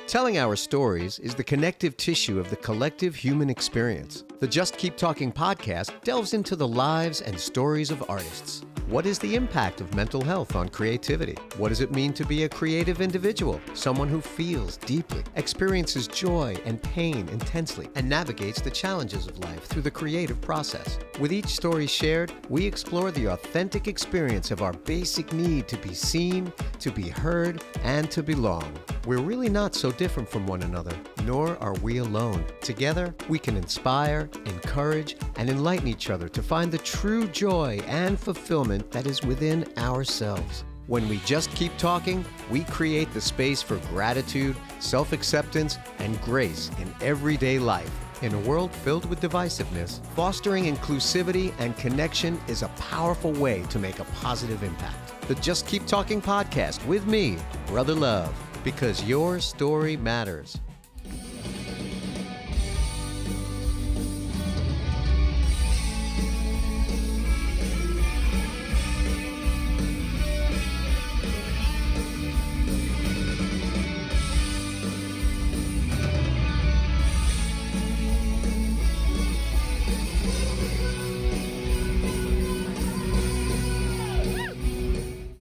Telling our stories is the connective tissue of the collective human experience. The Just Keep Talking podcast delves into the lives and stories of artists. What is the impact of mental health on creativity? What does it mean to be a creative individual? Someone who feels deeply, experiences joy and pain intensely, and navigates the challenges of life through the creative process. With each story shared, we explore the authentic experience of our basic need to be seen, to be heard, and to belong. We're really not so different from one another, nor are we alone. Together, we can inspire, encourage, and enlighten each other to find the true joy and fulfillment that is within ourselves. When we just keep talking, we create the space for gratitude, self-acceptance, and grace in everyday life. In a world filled with divisiveness, fostering inclusivity and connection is a powerful way to make a positive impact. The Just Keep Talking podcast with me, Brother Love, because your story matters.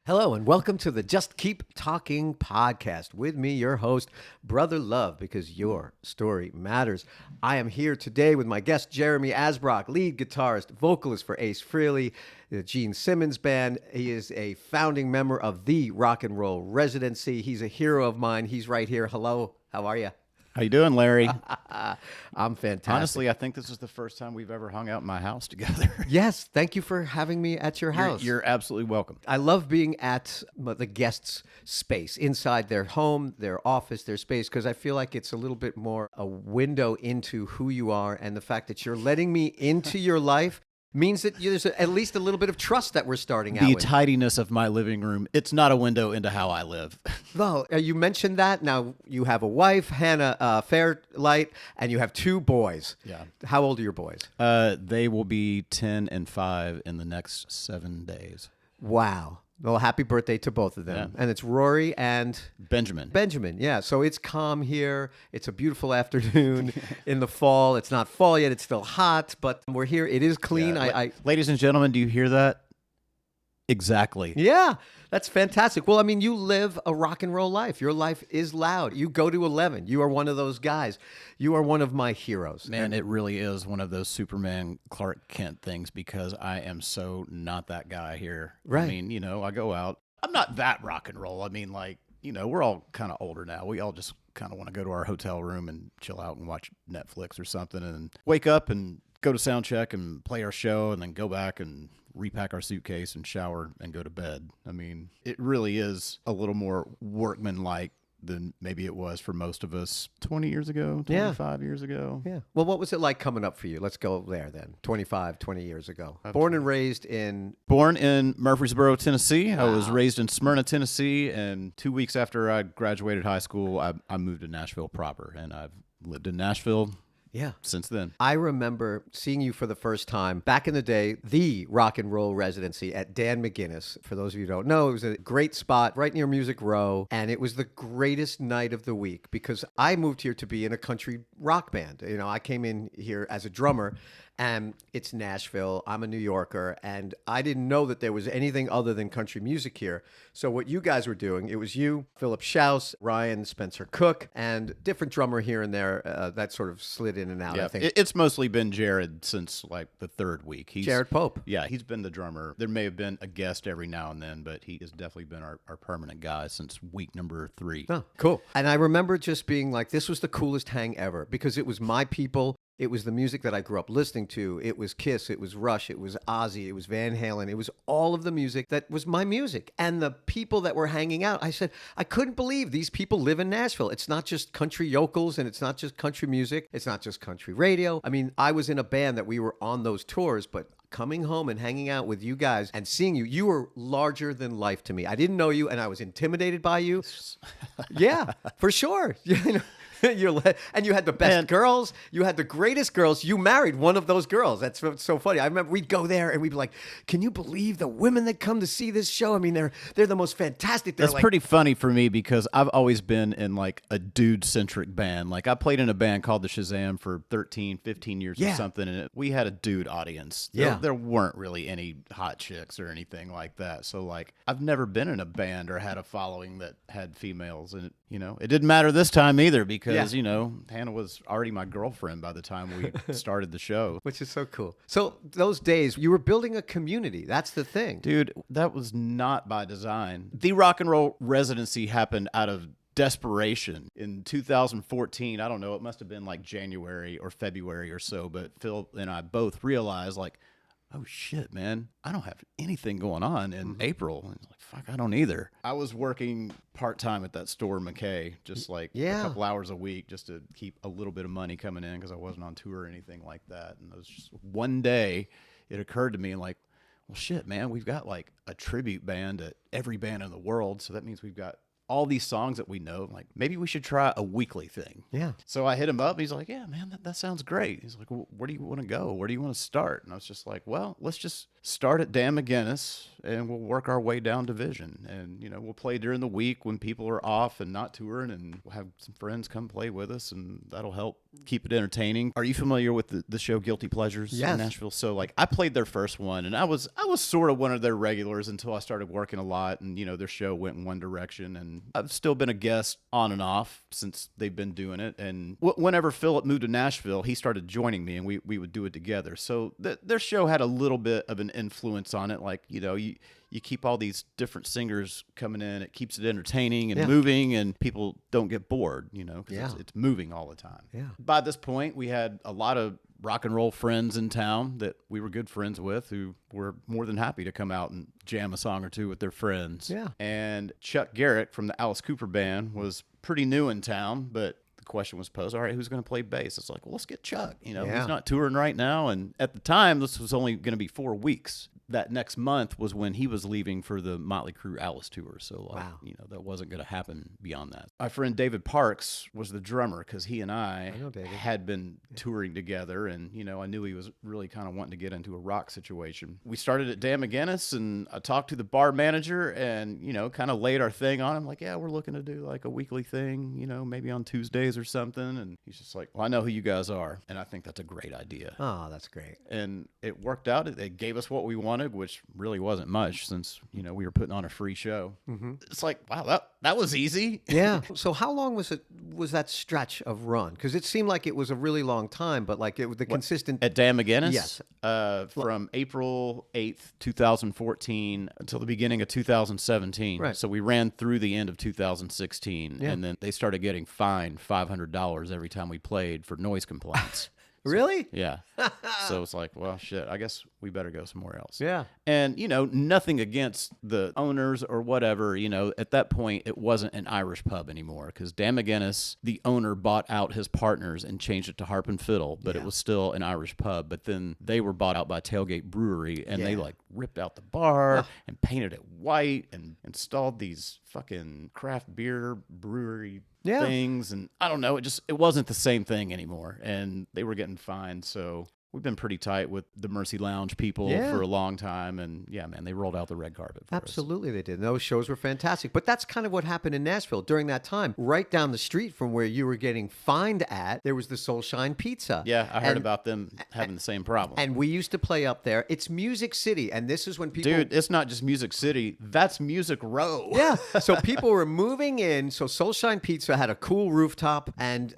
Hello and welcome to the Just Keep Talking podcast with me, your host, Brother Love, because your story matters. I am here today with my guest, Jeremy Asbrock, lead guitarist, vocalist for Ace Frehley, the Gene Simmons Band. He is a founding member of the Rock and Roll Residency. He's a hero of mine. He's right here. Hello, how are you? How you doing, Larry? I'm fantastic. Honestly, I think this is the first time we've ever hung out in my house together. Yes, thank you for having me at your house. You're absolutely welcome. I love being at the guests' space, inside their home, their office, their space, because I feel like it's a little bit more a window into who you are, and the fact that you're letting me into your life means that there's at least a little bit of trust that we're starting out with. The tidiness of my living room, it's not a window into how I live. Well, you mentioned that. Now, you have a wife, Hannah Fairlight, and you have two boys. Yeah. How old are your boys? They will be 10 and 5 in the next 7 days. Wow. Well, happy birthday to both of them. Yeah. And it's Rory and Benjamin. Yeah. So it's calm here. It's a beautiful afternoon in the fall. It's not fall yet. It's still hot, but we're here. It is clean. Yeah. Ladies and gentlemen, do you hear that? Exactly. Yeah, that's fantastic. Well, I mean, you live a rock and roll life. Your life is loud. You go to 11. You are one of those guys. You are one of my heroes. Man, it really is one of those Superman Clark Kent things, because I am so not that guy here. Right. I mean, I go out. I'm not that rock and roll. I mean, we're all kind of older now. We all just kind of want to go to our hotel room and chill out and watch Netflix or something, and wake up and go to sound check and play our show, and then go back and repack our suitcase and shower and go to bed. I mean, it really is a little more workman-like than maybe it was for most of us 20 years ago, 25 years ago. Yeah. Well, what was it like coming up for you? Let's go there then. 20 years ago. Born and raised in? Born in Murfreesboro, Tennessee. Wow. I was raised in Smyrna, Tennessee, and 2 weeks after I graduated high school, I moved to Nashville proper, and I've lived in Nashville since then. I remember seeing you for the first time back in the day, the Rock and Roll Residency at Dan McGinnis. For those of you who don't know, it was a great spot right near Music Row, and it was the greatest night of the week because I moved here to be in a country rock band. I came in here as a drummer, and it's Nashville. I'm a New Yorker, and I didn't know that there was anything other than country music here. So what you guys were doing, it was you, Philip Schaus, Ryan Spencer Cook, and different drummer here and there that sort of slid in and out. Yeah, I think it's mostly been Jared since like the third week. Jared Pope. Yeah, he's been the drummer. There may have been a guest every now and then, but he has definitely been our permanent guy since week number 3. Oh, cool. And I remember just being like, this was the coolest hang ever because it was my people. It was the music that I grew up listening to. It was Kiss. It was Rush. It was Ozzy. It was Van Halen. It was all of the music that was my music. And the people that were hanging out, I said, I couldn't believe these people live in Nashville. It's not just country yokels and it's not just country music. It's not just country radio. I mean, I was in a band that we were on those tours, but coming home and hanging out with you guys and seeing you, you were larger than life to me. I didn't know you and I was intimidated by you. Yeah, for sure. And you had the best girls. You had the greatest girls. You married one of those girls. That's so funny. I remember we'd go there and we'd be like, "Can you believe the women that come to see this show? I mean, they're the most fantastic." That's pretty funny for me because I've always been in like a dude-centric band. Like I played in a band called the Shazam for 13, 15 years or something, and we had a dude audience. There weren't really any hot chicks or anything like that. So like I've never been in a band or had a following that had females, and it didn't matter this time either because Hannah was already my girlfriend by the time we started the show, which is so cool. So those days you were building a community. That's the thing, dude. That was not by design. The rock and roll residency happened out of desperation in 2014. I don't know, it must have been like January or February or so, but Phil and I both realized like, oh shit, man, I don't have anything going on in April. And it's like, fuck, I don't either. I was working part-time at that store, McKay, just like a couple hours a week just to keep a little bit of money coming in because I wasn't on tour or anything like that. And it was just one day it occurred to me like, well, shit, man, we've got like a tribute band at every band in the world. So that means we've got all these songs that we know. Like, maybe we should try a weekly thing. Yeah. So I hit him up. He's like, yeah, man, that sounds great. He's like, well, where do you want to go? Where do you want to start? And I was just like, well, let's just start at Dan McGinnis and we'll work our way down Division. And, we'll play during the week when people are off and not touring, and we'll have some friends come play with us, and that'll help keep it entertaining. Are you familiar with the show Guilty Pleasures in Nashville? So like I played their first one, and I was sort of one of their regulars until I started working a lot, and their show went in one direction, and I've still been a guest on and off since they've been doing it. And whenever Philip moved to Nashville, he started joining me, and we would do it together. So their show had a little bit of an influence on it. Like, you keep all these different singers coming in. It keeps it entertaining and moving, and people don't get bored, because it's moving all the time. Yeah. By this point, we had a lot of rock and roll friends in town that we were good friends with who were more than happy to come out and jam a song or two with their friends. Yeah. And Chuck Garrett from the Alice Cooper Band was pretty new in town, but the question was posed, all right, who's going to play bass? It's like, well, let's get Chuck. He's not touring right now. And at the time, this was only going to be 4 weeks. That next month was when he was leaving for the Motley Crue Alice tour. So, that wasn't going to happen beyond that. My friend David Parks was the drummer because he and I had been touring together. And, I knew he was really kind of wanting to get into a rock situation. We started at Dan McGinnis, and I talked to the bar manager and, kind of laid our thing on him. Like, yeah, we're looking to do like a weekly thing, maybe on Tuesdays or something. And he's just like, well, I know who you guys are. And I think that's a great idea. Oh, that's great. And it worked out. It gave us what we wanted, which really wasn't much since, we were putting on a free show. Mm-hmm. It's like, wow, that was easy. Yeah. So how long was that stretch of run? Because it seemed like it was a really long time, but like it was consistent. At Dan McGinnis? Yes. From April 8th, 2014 until the beginning of 2017. Right. So we ran through the end of 2016, and then they started getting fined $500 every time we played for noise complaints. Really? Yeah. So it's like, well, shit, I guess we better go somewhere else. Yeah. And, nothing against the owners or whatever. At that point, it wasn't an Irish pub anymore because Dan McGinnis, the owner, bought out his partners and changed it to Harp and Fiddle, but it was still an Irish pub. But then they were bought out by Tailgate Brewery, and they like ripped out the bar and painted it white and installed these fucking craft beer brewery things, and I don't know, it wasn't the same thing anymore, and they were getting fined. So we've been pretty tight with the Mercy Lounge people for a long time, and man, they rolled out the red carpet for Absolutely, they did. And those shows were fantastic. But that's kind of what happened in Nashville during that time. Right down the street from where you were getting fined at, there was the Soulshine Pizza. Yeah, I heard about them having the same problem. And we used to play up there. It's Music City, and this is when people... Dude, it's not just Music City. That's Music Row. Yeah, so people were moving in. So Soulshine Pizza had a cool rooftop, and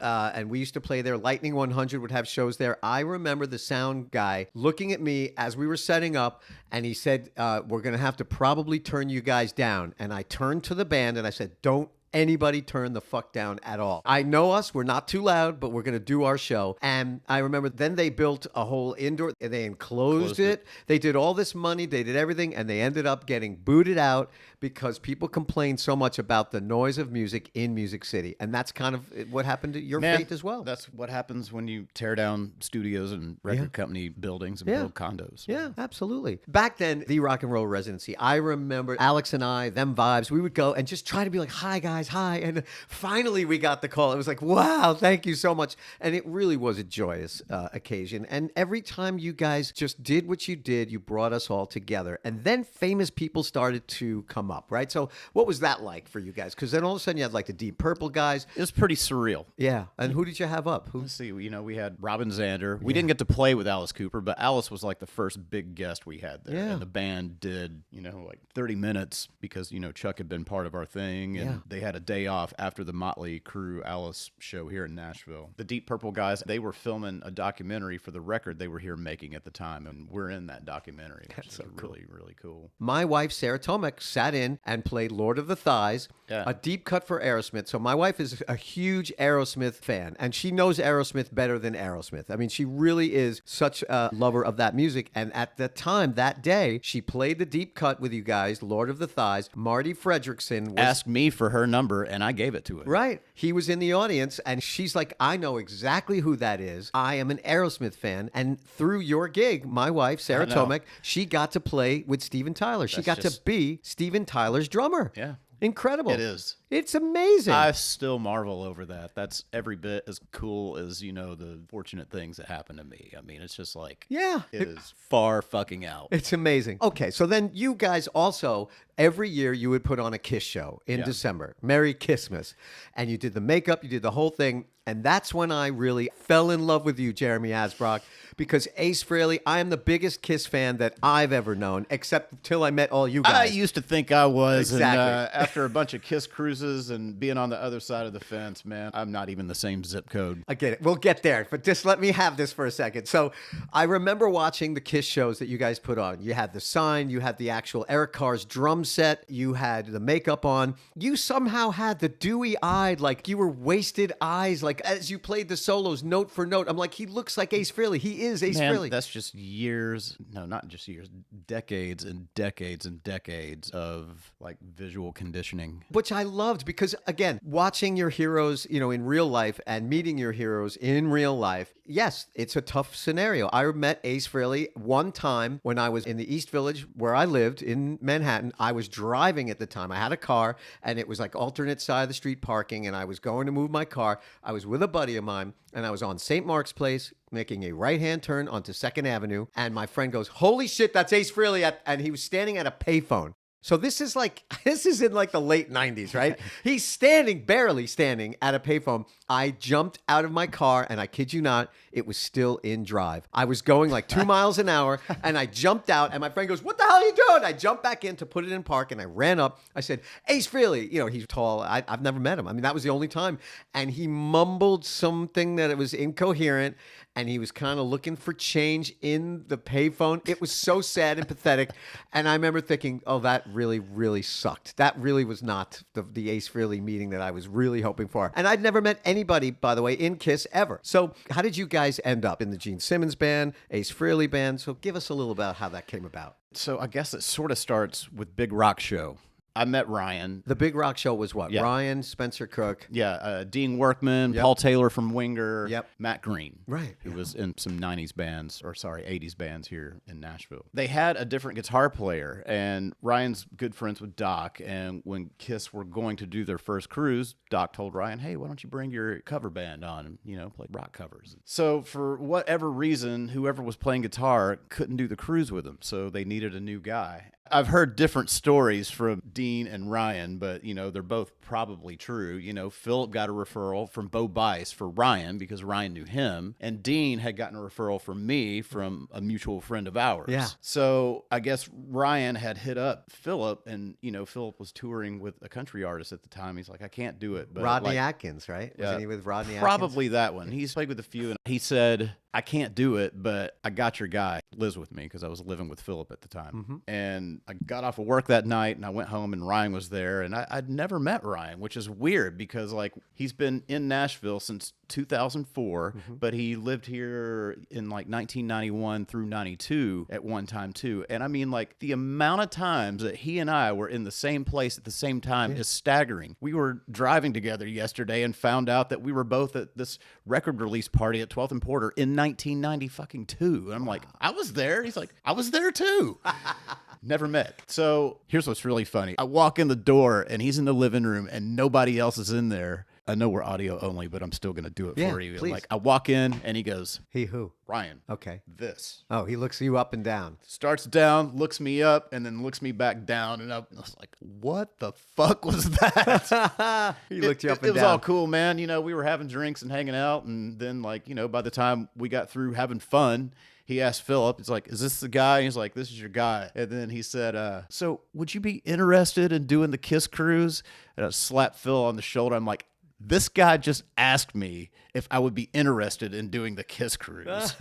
we used to play there. Lightning 100 would have shows there. I remember the sound guy looking at me as we were setting up, and he said, we're going to have to probably turn you guys down. And I turned to the band and I said, don't anybody turn the fuck down at all. I know us, we're not too loud, but we're going to do our show. And I remember then they built a whole indoor, they enclosed it. They did all this money, they did everything, and they ended up getting booted out because people complained so much about the noise of music in Music City. And that's kind of what happened to your fate as well. That's what happens when you tear down studios and record company buildings and build condos. Yeah, absolutely. Back then, the Rock and Roll Residency, I remember Alex and I, them vibes, we would go and just try to be like, hi guys, guys, hi. And finally we got the call. It was like, wow, thank you so much. And it really was a joyous occasion. And every time you guys just did what you did, you brought us all together. And then famous people started to come up, right? So what was that like for you guys? Because then all of a sudden you had like the Deep Purple guys. It was pretty surreal. Yeah. And who did you have up? Let's see. We had Robin Zander. We didn't get to play with Alice Cooper, but Alice was like the first big guest we had there. Yeah. And the band did, like 30 minutes because, Chuck had been part of our thing. And they had a day off after the Motley Crue Alice show here in Nashville. The Deep Purple guys, they were filming a documentary for the record they were here making at the time. And we're in that documentary, which is really, really cool. My wife, Sarah Tomek, sat in and played Lord of the Thighs, a deep cut for Aerosmith. So my wife is a huge Aerosmith fan, and she knows Aerosmith better than Aerosmith. I mean, she really is such a lover of that music. And at the time, that day, she played the deep cut with you guys, Lord of the Thighs. Marty Fredrickson asked me for her number, and I gave it to her. Right. He was in the audience, and she's like, I know exactly who that is. I am an Aerosmith fan. And through your gig, my wife, Sarah Tomek, she got to play with Steven Tyler. She got to be Steven Tyler's drummer. Yeah. Incredible. It is. It's amazing. I still marvel over that. That's every bit as cool as, the fortunate things that happen to me. I mean, it's just like, it is far fucking out. It's amazing. Okay, so then you guys also, every year you would put on a Kiss show in December. Merry Kissmas. And you did the makeup, you did the whole thing. And that's when I really fell in love with you, Jeremy Asbrock, because Ace Frehley, I am the biggest Kiss fan that I've ever known, except till I met all you guys. I used to think I was. Exactly. And after a bunch of Kiss cruises and being on the other side of the fence, man, I'm not even the same zip code. I get it. We'll get there, but just let me have this for a second. So I remember watching the Kiss shows that you guys put on. You had the sign, you had the actual Eric Carr's drum set, you had the makeup on. You somehow had the dewy-eyed, like you were wasted eyes, like as you played the solos note for note. I'm like, he looks like Ace Frehley. He is Ace Frehley. That's just years, no, not just years, decades and decades and decades of like visual conditioning. Which I loved because, again, watching your heroes, in real life and meeting your heroes in real life, yes, it's a tough scenario. I met Ace Frehley one time when I was in the East Village where I lived in Manhattan. I was driving at the time. I had a car and it was like alternate side of the street parking, and I was going to move my car. I was with a buddy of mine and I was on St. Mark's Place making a right-hand turn onto 2nd Avenue. And my friend goes, holy shit, that's Ace Frehley. And he was standing at a payphone. So this is in like the late 90s, right? He's barely standing at a payphone. I jumped out of my car, and I kid you not, it was still in drive. I was going like 2 miles an hour, and I jumped out, and my friend goes, what the hell are you doing? I jumped back in to put it in park, and I ran up. I said, Ace Frehley, he's tall. I've never met him. I mean, that was the only time. And he mumbled something that it was incoherent, and he was kind of looking for change in the payphone. It was so sad and pathetic. And I remember thinking, oh, that really, really sucked. That really was not the Ace Frehley meeting that I was really hoping for. And I'd never met anybody, by the way, in Kiss ever. So how did you guys end up in the Gene Simmons Band, Ace Frehley Band? So give us a little about how that came about. So I guess it sort of starts with Big Rock Show. I met Ryan. The Big Rock Show was what? Yeah. Ryan, Spencer Cook. Yeah, Dean Workman, Paul Taylor from Winger, Matt Green, right, who was in some 80s bands here in Nashville. They had a different guitar player, and Ryan's good friends with Doc, and when Kiss were going to do their first cruise, Doc told Ryan, hey, why don't you bring your cover band on and, play rock covers. So for whatever reason, whoever was playing guitar couldn't do the cruise with them, so they needed a new guy. I've heard different stories from Dean and Ryan, but, they're both probably true. Philip got a referral from Bo Bice for Ryan because Ryan knew him, and Dean had gotten a referral from me from a mutual friend of ours. Yeah. So I guess Ryan had hit up Philip, and, Philip was touring with a country artist at the time. He's like, I can't do it. But Rodney Atkins, right? Wasn't he with Rodney Atkins? Probably that one. He's played with a few, and he said, I can't do it, but I got your guy, lives with me, because I was living with Philip at the time. Mm-hmm. And I got off of work that night, and I went home, and Ryan was there, and I'd never met Ryan, which is weird, because, he's been in Nashville since 2004, but he lived here in like 1991 through 92 at one time too. And I mean, like, the amount of times that he and I were in the same place at the same time is staggering. We were driving together yesterday and found out that we were both at this record release party at 12th and Porter in 1992. And I'm like, I was there. He's like, I was there too. Never met. So here's what's really funny. I walk in the door and he's in the living room and nobody else is in there. I know we're audio only, but I'm still going to do it for you. Please. Like, I walk in and he goes, He who? Ryan. Okay. This. Oh, he looks you up and down. Starts down, looks me up, and then looks me back down and up. And I was like, what the fuck was that? He looked you up and It was down. all cool, man. You know, we were having drinks and hanging out. And then, like, you know, by the time we got through having fun, he asked Philip, he's like, is this the guy? And he's like, this is your guy. And then he said, so would you be interested in doing the Kiss cruise? And I slapped Phil on the shoulder. I'm like, this guy just asked me if I would be interested in doing the Kiss cruise.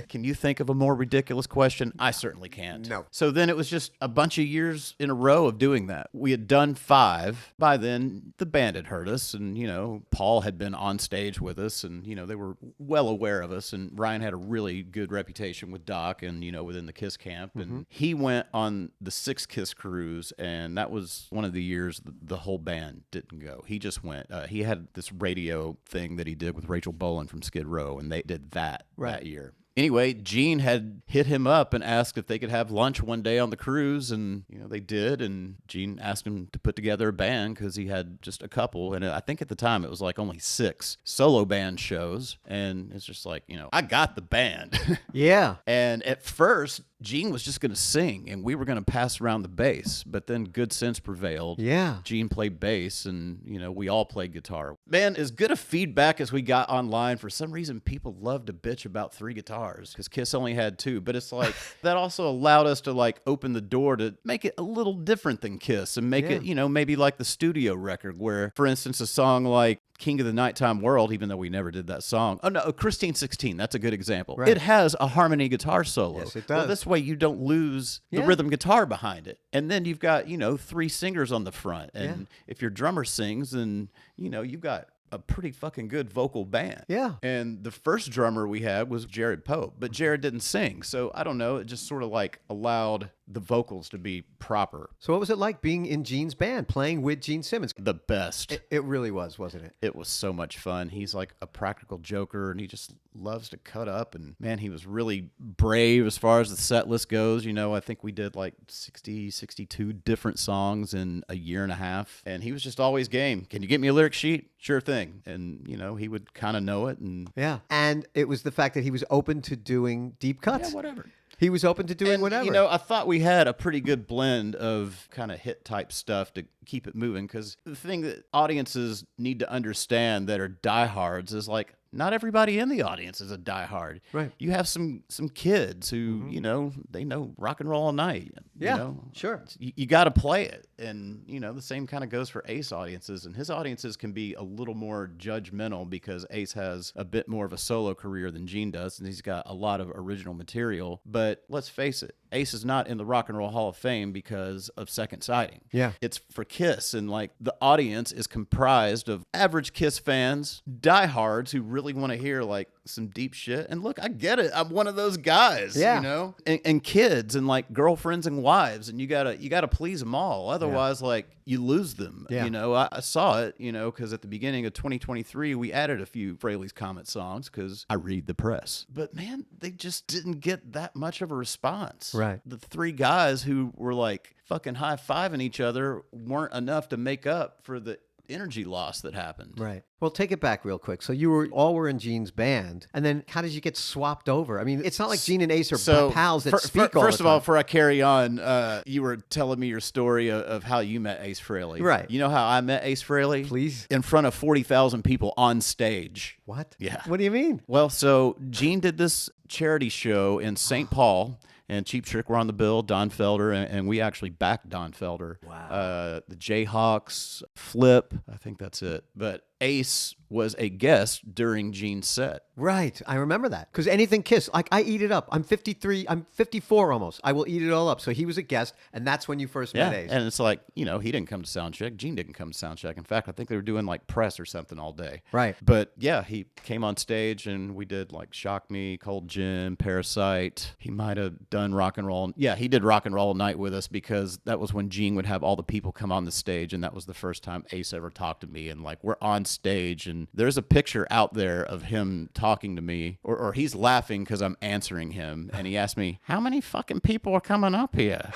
Can you think of a more ridiculous question? I certainly can't. No. So then it was just a bunch of years in a row of doing that. We had done 5. By then, the band had heard us, and, you know, Paul had been on stage with us, and, you know, they were well aware of us, and Ryan had a really good reputation with Doc and, you know, within the Kiss camp. And he went on the 6th Kiss cruise, and that was one of the years the whole band didn't go. He just went. He had this radio thing that he did with Rachel Bolan from Skid Row, and they did that year. Anyway, Gene had hit him up and asked if they could have lunch one day on the cruise, and, you know, they did, and Gene asked him to put together a band because he had just a couple, and I think at the time it was like only 6 solo band shows, and it's just like, you know, I got the band. Yeah. And at first, Gene was just going to sing, and we were going to pass around the bass, but then good sense prevailed. Yeah. Gene played bass, and, you know, we all played guitar. Man, as good a feedback as we got online, for some reason, people love to bitch about 3 guitars because Kiss only had 2, but it's like that also allowed us to, like, open the door to make it a little different than Kiss and make it, you know, maybe like the studio record where, for instance, a song like King of the Nighttime World, even though we never did that song. Oh, no, Christine 16, that's a good example. Right. It has a harmony guitar solo. Yes, it does. Well, this way you don't lose the rhythm guitar behind it. And then you've got, you know, 3 singers on the front. And if your drummer sings, then, you know, you've got a pretty fucking good vocal band. Yeah. And the first drummer we had was Jared Pope, but Jared didn't sing. So I don't know. It just sort of like allowed the vocals to be proper. So what was it like being in Gene's band, playing with Gene Simmons? The best. It really was, wasn't it? It was so much fun. He's like a practical joker, and he just loves to cut up. And man, he was really brave as far as the set list goes. You know, I think we did like 62 different songs in a year and a half. And he was just always game. Can you get me a lyric sheet? Sure thing. And, you know, he would kind of know it. And yeah. And it was the fact that he was open to doing deep cuts. Yeah, whatever. He was open to doing whatever. You know, I thought we had a pretty good blend of kind of hit type stuff to keep it moving, because the thing that audiences need to understand that are diehards is like, not everybody in the audience is a diehard. Right. You have some kids who, you know, they know rock and roll all night. Yeah, you know? Sure. You got to play it. And, you know, the same kind of goes for Ace audiences. And his audiences can be a little more judgmental because Ace has a bit more of a solo career than Gene does. And he's got a lot of original material. But let's face it, Ace is not in the Rock and Roll Hall of Fame because of Second Sighting. Yeah. It's for Kiss. And, like, the audience is comprised of average Kiss fans, diehards who really want to hear, like, some deep shit. And look, I get it. I'm one of those guys, you know, and kids and, like, girlfriends and wives. And you gotta please them all. Otherwise, like, you lose them. You know, I saw it, you know, because at the beginning of 2023, we added a few Frehley's Comet songs because I read the press. But, man, they just didn't get that much of a response. Right. The 3 guys who were, like, fucking high-fiving each other weren't enough to make up for the energy loss that happened. Right. Well, take it back real quick. So you were in Gene's band, and then how did you get swapped over? I mean, it's not like Gene and Ace are pals that speak all the time. First of all, before I carry on, you were telling me your story of how you met Ace Frehley. Right. You know how I met Ace Frehley? Please. In front of 40,000 people on stage. What? Yeah. What do you mean? Well, so Gene did this charity show in St. Paul. And Cheap Trick were on the bill, Don Felder, and we actually backed Don Felder. Wow. The Jayhawks, Flip, I think that's it. But Ace was a guest during Gene's set. Right. I remember that. Because anything Kiss, like I eat it up. I'm 53, I'm 54 almost. I will eat it all up. So he was a guest, and that's when you first met Ace. And it's like, he didn't come to soundcheck. Gene didn't come to soundcheck. In fact, I think they were doing like press or something all day. Right. But yeah, he came on stage and we did like Shock Me, Cold Gin, Parasite. He might have done Rock and Roll. Yeah, he did Rock and Roll Night with us because that was when Gene would have all the people come on the stage, and that was the first time Ace ever talked to me. And like we're on stage and there's a picture out there of him talking to me, or he's laughing because I'm answering him, and he asked me, how many fucking people are coming up here?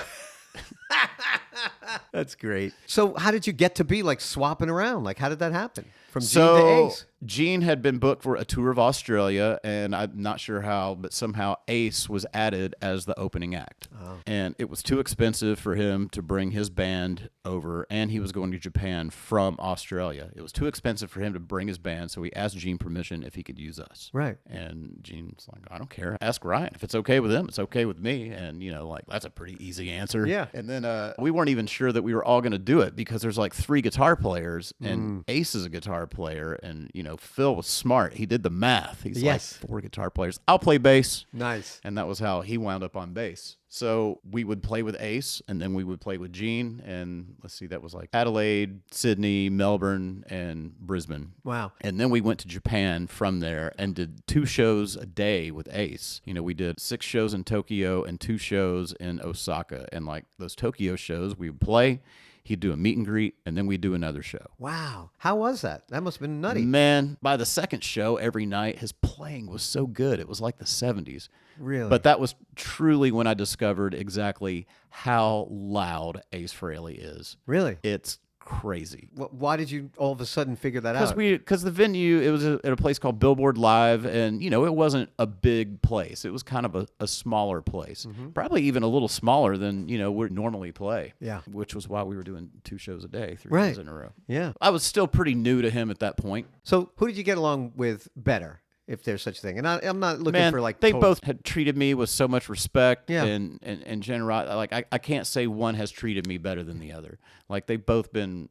That's great. So how did you get to be like swapping around? Like how did that happen? From Gene So to Ace? Gene had been booked for a tour of Australia, and I'm not sure how, but somehow Ace was added as the opening act. Oh. And it was too expensive for him to bring his band over, and he was going to Japan from Australia. It was too expensive for him to bring his band, so he asked Gene permission if he could use us. Right. And Gene's like, I don't care. Ask Ryan. If it's okay with him, it's okay with me. And, like, that's a pretty easy answer. Yeah. And then we weren't even sure that we were all going to do it because there's like 3 guitar players, and Ace is a guitar player, and, Phil was smart. He did the math. He's like 4 guitar players. I'll play bass. Nice. And that was how he wound up on bass. So we would play with Ace, and then we would play with Gene, and let's see, that was like Adelaide, Sydney, Melbourne, and Brisbane. Wow. And then we went to Japan from there and did 2 shows a day with Ace. We did 6 shows in Tokyo and 2 shows in Osaka. And like those Tokyo shows, we would play, he'd do a meet and greet, and then we'd do another show. Wow. How was that? That must have been nutty. Man, by the second show every night, his playing was so good. It was like the 70s. Really? But that was truly when I discovered exactly how loud Ace Frehley is. Really? It's crazy. Why did you all of a sudden figure that out? Because the venue, it was at a place called Billboard Live, and it wasn't a big place. It was kind of a smaller place, probably even a little smaller than we normally play. Yeah, which was why we were doing 2 shows a day, 3 right. days in a row. Yeah, I was still pretty new to him at that point. So who did you get along with better? If there's such a thing. And I'm not looking for like... They both had treated me with so much respect yeah. and generosity. Like, I can't say one has treated me better than the other. Like, they've both been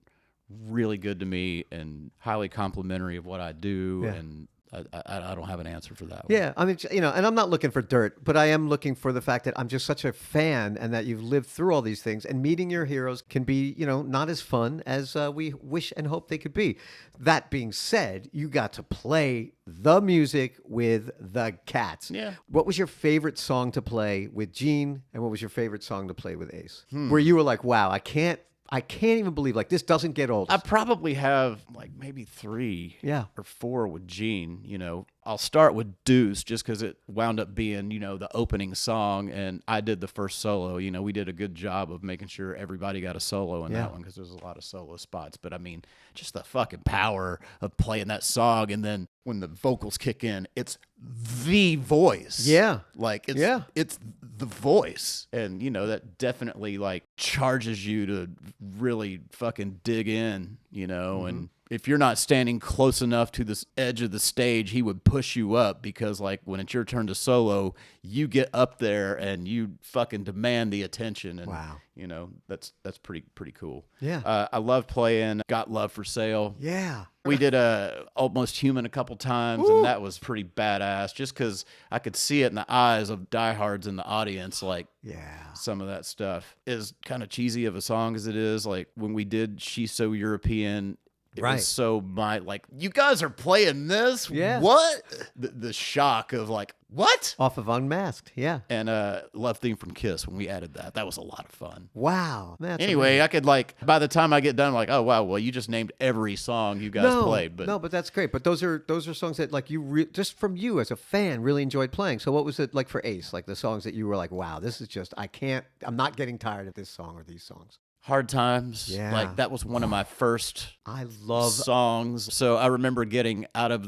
really good to me and highly complimentary of what I do. Yeah. And I don't have an answer for that one. Yeah, I mean, and I'm not looking for dirt, but I am looking for the fact that I'm just such a fan and that you've lived through all these things, and meeting your heroes can be, not as fun as we wish and hope they could be. That being said, you got to play the music with the Cats. Yeah. What was your favorite song to play with Gene, and what was your favorite song to play with Ace? Where you were like, wow, I can't even believe, like, this doesn't get old. I probably have like maybe 3 or 4 with Gene. I'll start with Deuce just because it wound up being, the opening song, and I did the first solo. We did a good job of making sure everybody got a solo in that one because there's a lot of solo spots. But I mean, just the fucking power of playing that song, and then when the vocals kick in, it's the voice. Yeah. Like, it's the voice. And, that definitely, like, charges you to really fucking dig in, and if you're not standing close enough to this edge of the stage, he would push you up because, like, when it's your turn to solo, you get up there and you fucking demand the attention. And, wow. That's pretty cool. Yeah. I love playing Got Love for Sale. Yeah. We did Almost Human a couple times, and that was pretty badass just because I could see it in the eyes of diehards in the audience. Like, some of that stuff is kind of cheesy of a song as it is. Like, when we did She's So European, it was so you guys are playing this? Yeah. What? The shock of like, what? Off of Unmasked, yeah. And Love Theme from Kiss, when we added that was a lot of fun. Wow. Anyway, I could by the time I get done, like, oh wow, well, you just named every song you guys played. But but that's great. But those are songs that like you just from you as a fan really enjoyed playing. So what was it like for Ace? Like the songs that you were like, wow, this is just I'm not getting tired of this song or these songs. Hard Times. Yeah. Like, that was one of my first I love songs. So I remember getting out of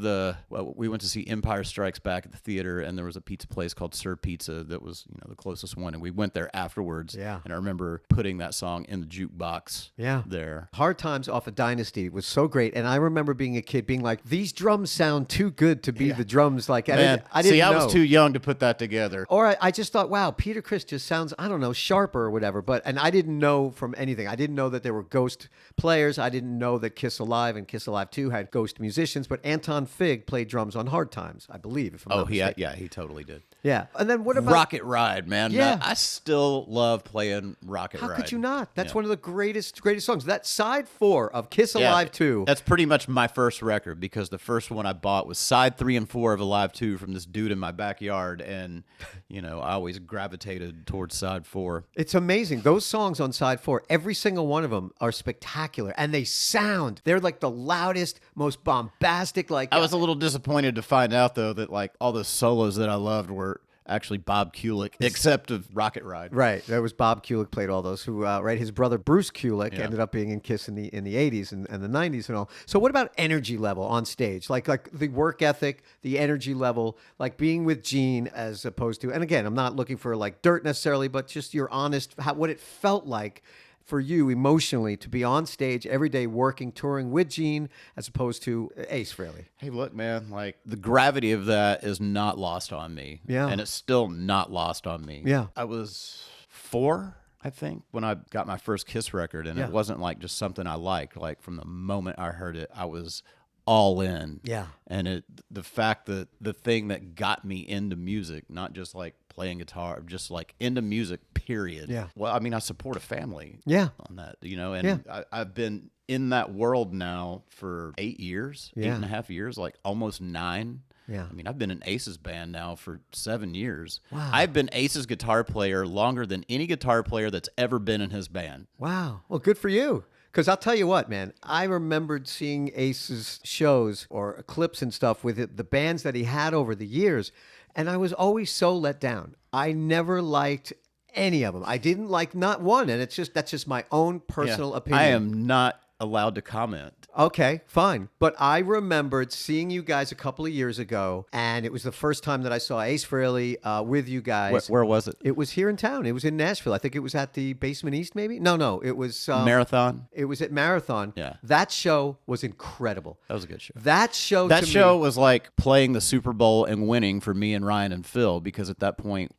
we went to see Empire Strikes Back at the theater, and there was a pizza place called Sir Pizza that was, the closest one. And we went there afterwards. Yeah. And I remember putting that song in the jukebox there. Hard Times off of Dynasty was so great. And I remember being a kid being like, these drums sound too good to be the drums. Like, Man, I didn't know. I was too young to put that together. Or I just thought, wow, Peter Criss just sounds, I don't know, sharper or whatever. And I didn't know from any anything. I didn't know that there were ghost players. I didn't know that Kiss Alive and Kiss Alive 2 had ghost musicians, but Anton Fig played drums on Hard Times, I believe, if I'm not mistaken. He totally did. Yeah. And then what about Rocket Ride, man? Yeah. I still love playing Rocket Ride. How could you not? That's one of the greatest songs. That side 4 of Kiss Alive 2. That's pretty much my first record, because the first one I bought was side 3 and 4 of Alive 2 from this dude in my backyard, and I always gravitated towards side 4. It's amazing. Those songs on side 4, every single one of them are spectacular, and they're like the loudest, most bombastic. Like I was a little disappointed to find out though that like all the solos that I loved were actually Bob Kulick, except of Rocket Ride. Right, that was Bob Kulick played all those. Who his brother Bruce Kulick ended up being in Kiss in the 80s and the 90s and all. So what about energy level on stage? Like the work ethic, the energy level, like being with Gene as opposed to. And again, I'm not looking for like dirt necessarily, but just your honest what it felt like for you emotionally to be on stage every day working, touring with Gene as opposed to Ace Frehley. Hey, look, man, like the gravity of that is not lost on me. Yeah. And it's still not lost on me. Yeah. I was 4, I think, when I got my first Kiss record, and it wasn't like just something I liked. Like from the moment I heard it, I was all in. Yeah. And the fact that the thing that got me into music, not just like playing guitar, just like into music, period. Yeah. Well, I mean, I support a family on that, and I've been in that world now for 8 years, 8.5 years, like almost 9. Yeah. I mean, I've been in Ace's band now for 7 years. Wow. I've been Ace's guitar player longer than any guitar player that's ever been in his band. Wow. Well, good for you. Because I'll tell you what, man, I remembered seeing Ace's shows or clips and stuff with the bands that he had over the years, and I was always so let down. I never liked any of them. I didn't like not one, and that's just my own personal opinion. I am not allowed to comment. Okay, fine. But I remembered seeing you guys a couple of years ago, and it was the first time that I saw Ace Frehley with you guys. Where was it? It was here in town. It was in Nashville. I think it was at the Basement East, maybe? No. It was... Marathon? It was at Marathon. Yeah. That show was incredible. That was a good show. That show was like playing the Super Bowl and winning for me and Ryan and Phil, because at that point,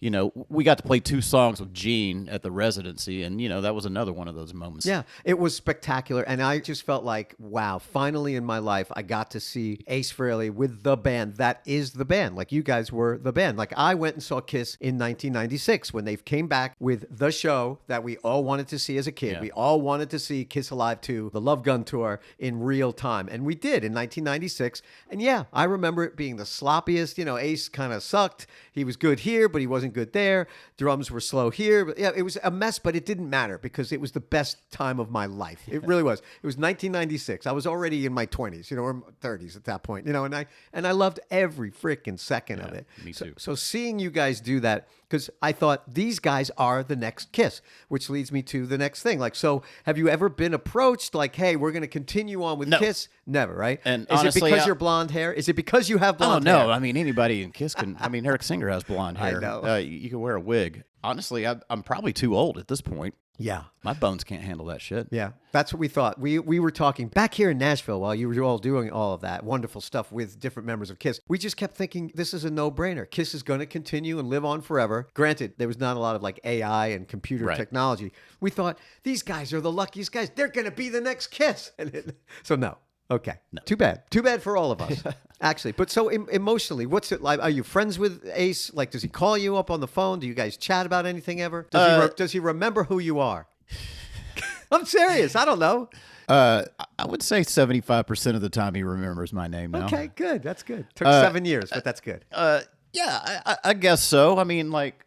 we got to play 2 songs with Gene at the Residency, and, that was another one of those moments. Yeah, it was spectacular, and I just felt like, wow, finally in my life, I got to see Ace Frehley with the band that is the band. Like, you guys were the band. Like, I went and saw Kiss in 1996 when they came back with the show that we all wanted to see as a kid. Yeah. We all wanted to see Kiss Alive 2, the Love Gun Tour, in real time. And we did in 1996. And yeah, I remember it being the sloppiest. Ace kind of sucked. He was good here, but he wasn't good there. Drums were slow here. But yeah, it was a mess, but it didn't matter because it was the best time of my life. It really was. It was 1996. I was already in my 20s, or 30s at that point, and I loved every freaking second of it. Me too. So seeing you guys do that, because I thought these guys are the next Kiss, which leads me to the next thing. Like, so have you ever been approached like, hey, we're going to continue on with Kiss? Never, right? And is honestly, it because you're blonde hair? Is it because you have blonde hair? Oh, no. I mean, anybody in Kiss can. I mean, Eric Singer has blonde hair. I know. You can wear a wig. Honestly, I'm probably too old at this point. Yeah. My bones can't handle that shit. Yeah, that's what we thought. We were talking back here in Nashville while you were all doing all of that wonderful stuff with different members of Kiss. We just kept thinking this is a no-brainer. Kiss is going to continue and live on forever. Granted, there was not a lot of like AI and computer technology. We thought these guys are the luckiest guys. They're going to be the next Kiss. So no. Okay. No. Too bad. Too bad for all of us, actually. But so emotionally, what's it like? Are you friends with Ace? Like, does he call you up on the phone? Do you guys chat about anything ever? Does he remember who you are? I'm serious. I don't know. I would say 75% of the time he remembers my name now. Okay, good. That's good. Took 7 years, but that's good. Yeah, I guess so. I mean, like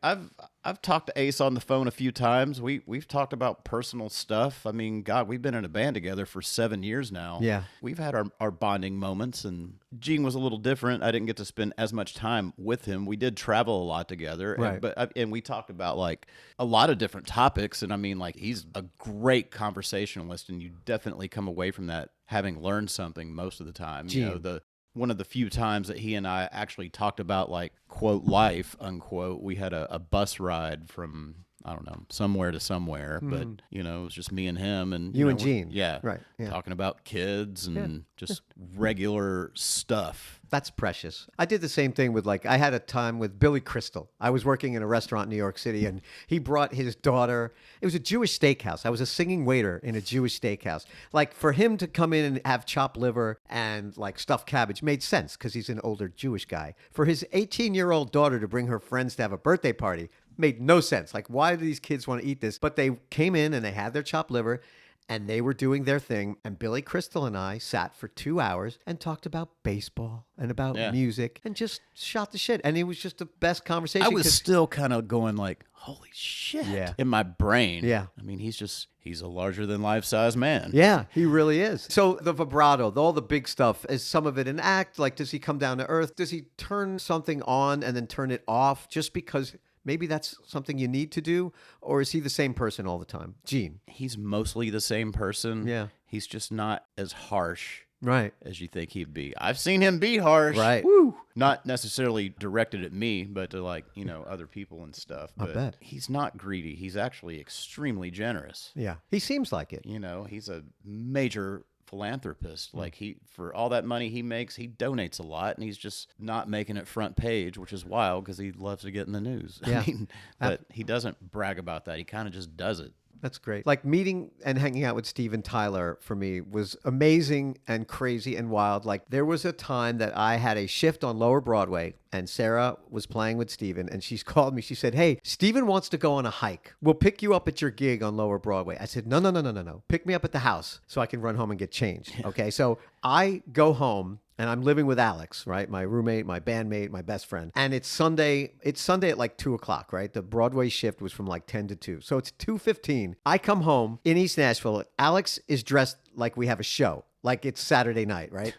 I've talked to Ace on the phone a few times. We've talked about personal stuff. I mean, God, we've been in a band together for 7 years now. Yeah. We've had our bonding moments, and Gene was a little different. I didn't get to spend as much time with him. We did travel a lot together, right. and we talked about like a lot of different topics. And I mean, like he's a great conversationalist, and you definitely come away from that having learned something most of the time. Gene. One of the few times that he and I actually talked about like quote life unquote, we had a bus ride from I don't know, somewhere to somewhere, but you know, it was just me and him, and You know, and Gene. yeah, Right. Yeah. talking about kids and just regular stuff. That's precious. I did the same thing with I had a time with Billy Crystal. I was working in a restaurant in New York City, and he brought his daughter. It was a Jewish steakhouse. I was a singing waiter in a Jewish steakhouse. Like, for him to come in and have chopped liver and stuffed cabbage made sense because he's an older Jewish guy. For his 18-year-old daughter to bring her friends to have a birthday party made no sense. Like, why do these kids want to eat this? But they came in and they had their chopped liver, and they were doing their thing. And Billy Crystal and I sat for 2 hours and talked about baseball and about music and just shot the shit. And it was just the best conversation. I was still kind of going like, holy shit, in my brain. Yeah. I mean, he's a larger than life size man. Yeah, he really is. So the vibrato, all the big stuff, is some of it an act? Like, does he come down to earth? Does he turn something on and then turn it off just because maybe that's something you need to do? Or is he the same person all the time? Gene. He's mostly the same person. Yeah. He's just not as harsh Right. as you think he'd be. I've seen him be harsh. Right. Woo. Not necessarily directed at me, but to other people and stuff. I But bet. he's not greedy. He's actually extremely generous. Yeah. He seems like it. You know, he's a major philanthropist. Like, for all that money he makes, he donates a lot, and he's just not making it front page, which is wild because he loves to get in the news. Yeah. I mean, but he doesn't brag about that. He kind of just does it. That's great. Like, meeting and hanging out with Steven Tyler for me was amazing and crazy and wild. Like, there was a time that I had a shift on Lower Broadway, and Sarah was playing with Steven, and she's called me. She said, "Hey, Steven wants to go on a hike. We'll pick you up at your gig on Lower Broadway." I said, No. Pick me up at the house so I can run home and get changed. Okay, so I go home. And I'm living with Alex, right? My roommate, my bandmate, my best friend. And it's Sunday. It's Sunday at 2 o'clock, right? The Broadway shift was from 10 to 2. So it's 2:15. I come home in East Nashville. Alex is dressed like we have a show, like it's Saturday night, right?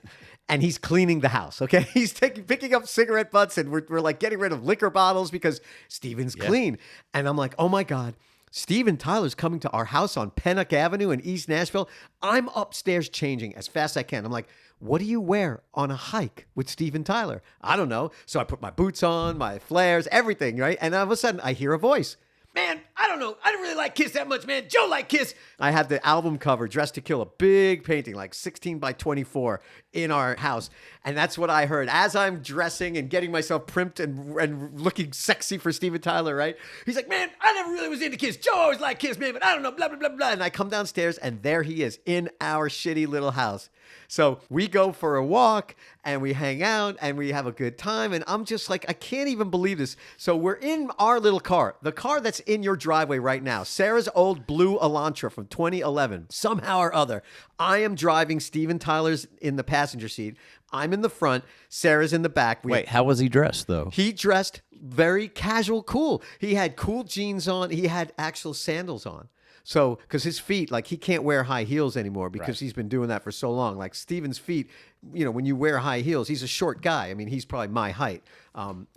And he's cleaning the house, okay? He's picking up cigarette butts, and we're getting rid of liquor bottles because Steven's clean. And I'm like, oh my God. Steven Tyler's coming to our house on Pennock Avenue in East Nashville. I'm upstairs changing as fast as I can. I'm like, what do you wear on a hike with Steven Tyler? I don't know. So I put my boots on, my flares, everything, right? And all of a sudden I hear a voice. "Man, I don't know. I don't really like Kiss that much, man. Joe like Kiss." I had the album cover, Dressed to Kill, a big painting, 16 by 24 in our house. And that's what I heard as I'm dressing and getting myself primped and looking sexy for Steven Tyler, right? He's like, "Man, I never really was into Kiss. Joe always liked Kiss, man, but I don't know, blah, blah, blah, blah." And I come downstairs, and there he is in our shitty little house. So we go for a walk, and we hang out, and we have a good time. And I'm just like, I can't even believe this. So we're in our little car, the car that's in your driveway right now, Sarah's old blue Elantra from 2011. Somehow or other, I am driving. Steven Tyler's in the passenger seat. I'm in the front. Sarah's in the back. Wait, how was he dressed, though? He dressed very casual, cool. He had cool jeans on. He had actual sandals on. So, because his feet, he can't wear high heels anymore because he's been doing that for so long. Like, Steven's feet, when you wear high heels, he's a short guy. I mean, he's probably my height, about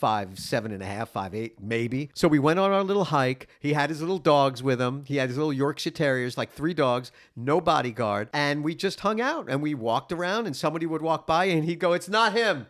5'7.5", 5'8", maybe. So we went on our little hike. He had his little dogs with him. He had his little Yorkshire Terriers, 3 dogs, no bodyguard. And we just hung out, and we walked around, and somebody would walk by, and he'd go, "It's not him."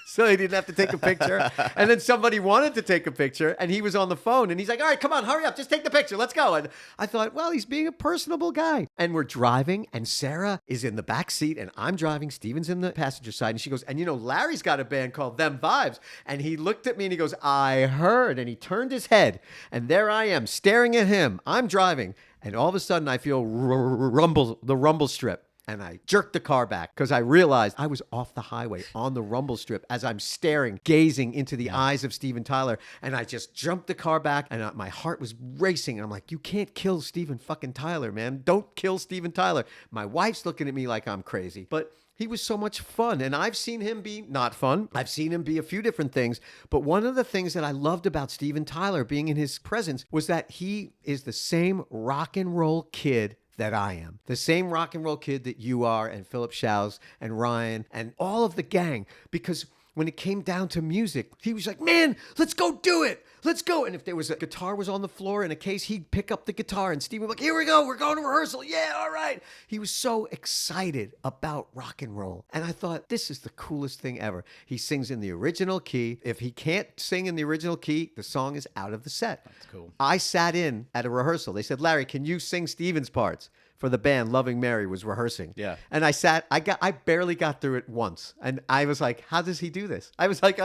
So he didn't have to take a picture. And then somebody wanted to take a picture, and he was on the phone, and he's like, "All right, come on, hurry up. Just take the picture. Let's go." And I thought, well, he's being a personable guy. And we're driving, and Sarah is in the back seat, and I'm driving. Steven's in the passenger side. And she goes, "And Larry's got a band called Them Vibes." And he looked at me, and he goes, "I heard." And he turned his head, and there I am staring at him. I'm driving, and all of a sudden I feel the rumble strip. And I jerked the car back because I realized I was off the highway on the rumble strip as I'm staring, gazing into the eyes of Steven Tyler. And I just jumped the car back, and my heart was racing. And I'm like, you can't kill Steven fucking Tyler, man. Don't kill Steven Tyler. My wife's looking at me like I'm crazy. But he was so much fun. And I've seen him be not fun. I've seen him be a few different things. But one of the things that I loved about Steven Tyler being in his presence was that he is the same rock and roll kid that I am. The same rock and roll kid that you are, and Philip Shouse and Ryan and all of the gang. Because when it came down to music, he was like, man, let's go do it. Let's go. And if there was a guitar was on the floor in a case, he'd pick up the guitar and Steve would be like, here we go. We're going to rehearsal. Yeah, all right. He was so excited about rock and roll. And I thought, this is the coolest thing ever. He sings in the original key. If he can't sing in the original key, the song is out of the set. That's cool. I sat in at a rehearsal. They said, Larry, can you sing Steven's parts? For the band Loving Mary was rehearsing. Yeah. And I barely got through it once. And I was like, how does he do this? I was like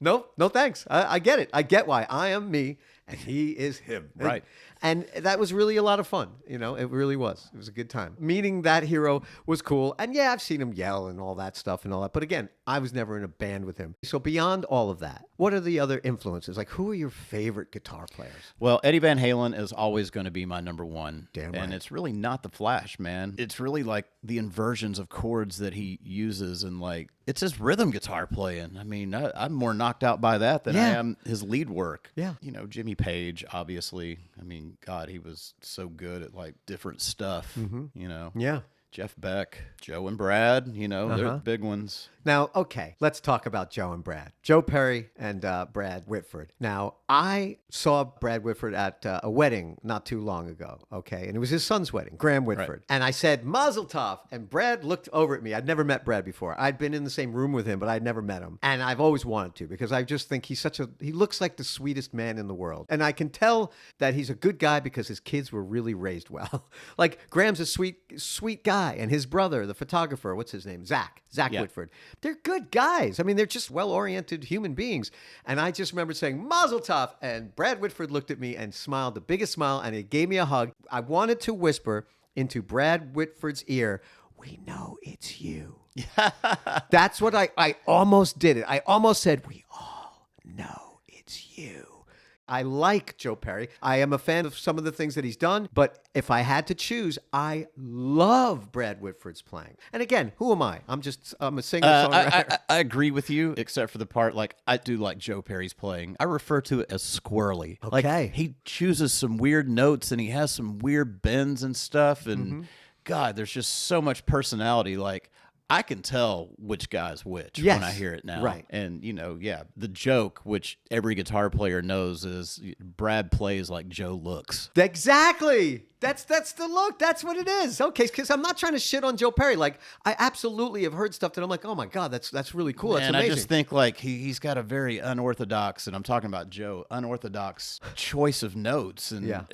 no thanks. I get it. I get why. I am me and he is him. Right. And that was really a lot of fun. You know, it really was. It was a good time. Meeting that hero was cool. And yeah, I've seen him yell and all that stuff and all that. But again, I was never in a band with him. So beyond all of that, what are the other influences? Like, who are your favorite guitar players? Well, Eddie Van Halen is always going to be my number one. Damn right. And it's really not the Flash, man. It's really like the inversions of chords that he uses and like, it's his rhythm guitar playing. I mean, I'm more knocked out by that than I am his lead work. Yeah. You know, Jimmy Page, obviously. I mean, God, he was so good at like different stuff, you know. Yeah. Jeff Beck, Joe and Brad, you know, they're big ones. Now, okay, let's talk about Joe and Brad. Joe Perry and Brad Whitford. Now, I saw Brad Whitford at a wedding not too long ago, okay? And it was his son's wedding, Graham Whitford. Right. And I said, Mazel Tov. And Brad looked over at me. I'd never met Brad before. I'd been in the same room with him, but I'd never met him. And I've always wanted to because I just think he looks like the sweetest man in the world. And I can tell that he's a good guy because his kids were really raised well. Like, Graham's a sweet guy. And his brother, the photographer, what's his name? Zach Whitford. They're good guys. I mean, they're just well-oriented human beings. And I just remember saying, Mazel Tov. And Brad Whitford looked at me and smiled the biggest smile, and he gave me a hug. I wanted to whisper into Brad Whitford's ear, we know it's you. That's what I almost did it. I almost said, we all know it's you. I like Joe Perry. I am a fan of some of the things that he's done, but if I had to choose, I love Brad Whitford's playing. And again, who am I? I'm a singer-songwriter. I agree with you, except for the part, like, I do like Joe Perry's playing. I refer to it as squirrely. Okay. Like, he chooses some weird notes, and he has some weird bends and stuff, and God, there's just so much personality, like, I can tell which guy's which when I hear it now. Right. And, you know, the joke, which every guitar player knows, is Brad plays like Joe looks. Exactly. That's the look. That's what it is. Okay, because I'm not trying to shit on Joe Perry. Like, I absolutely have heard stuff that I'm like, oh my God, that's really cool. That's amazing. I just think like he's got a very unorthodox, and I'm talking about Joe, unorthodox choice of notes, and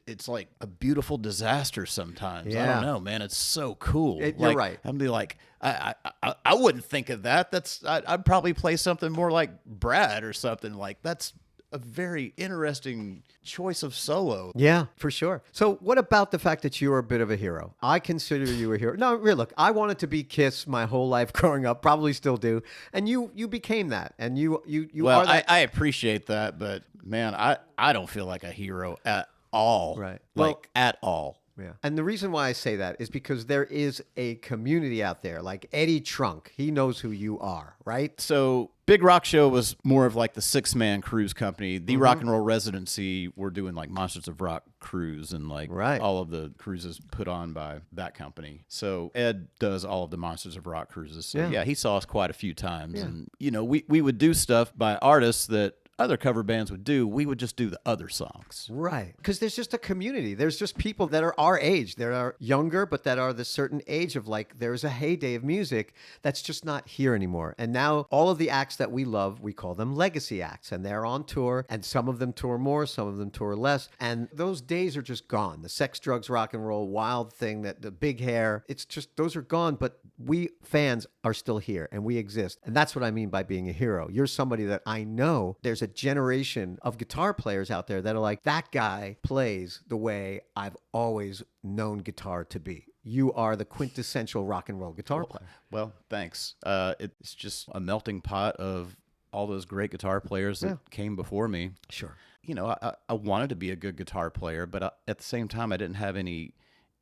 it's like a beautiful disaster sometimes. I don't know, man. It's so cool. You're right. I'd be like, I wouldn't think of that. I'd probably play something more like Brad or something. Like, that's a very interesting choice of solo. Yeah, for sure. So what about the fact that you're a bit of a hero? I consider you a hero. No, really, look, I wanted to be Kiss my whole life growing up, probably still do. And you became that. And you well, are that. I appreciate that, but man, I don't feel like a hero at all. Right. Like, at all. Yeah. And the reason why I say that is because there is a community out there, like Eddie Trunk. He knows who you are, right? So Big Rock Show was more of like the 6-man cruise company. The Rock and Roll Residency, we're doing like Monsters of Rock cruise and like all of the cruises put on by that company. So Ed does all of the Monsters of Rock cruises. So yeah, he saw us quite a few times. Yeah. And, you know, we would do stuff by artists that other cover bands would do. We would just do the other songs. Right. Because there's just a community. There's just people that are our age. That are younger, but that are the certain age of like, there's a heyday of music that's just not here anymore. And now all of the acts that we love, we call them legacy acts. And they're on tour. And some of them tour more, some of them tour less. And those days are just gone. The sex, drugs, rock and roll, wild thing, that the big hair, it's just, those are gone. But we fans are still here and we exist. And that's what I mean by being a hero. You're somebody that I know there's a generation of guitar players out there that are like, that guy plays the way I've always known guitar to be. You are the quintessential rock and roll guitar player. Well, thanks. It's just a melting pot of all those great guitar players that came before me. Sure. You know, I wanted to be a good guitar player, but at the same time, I didn't have any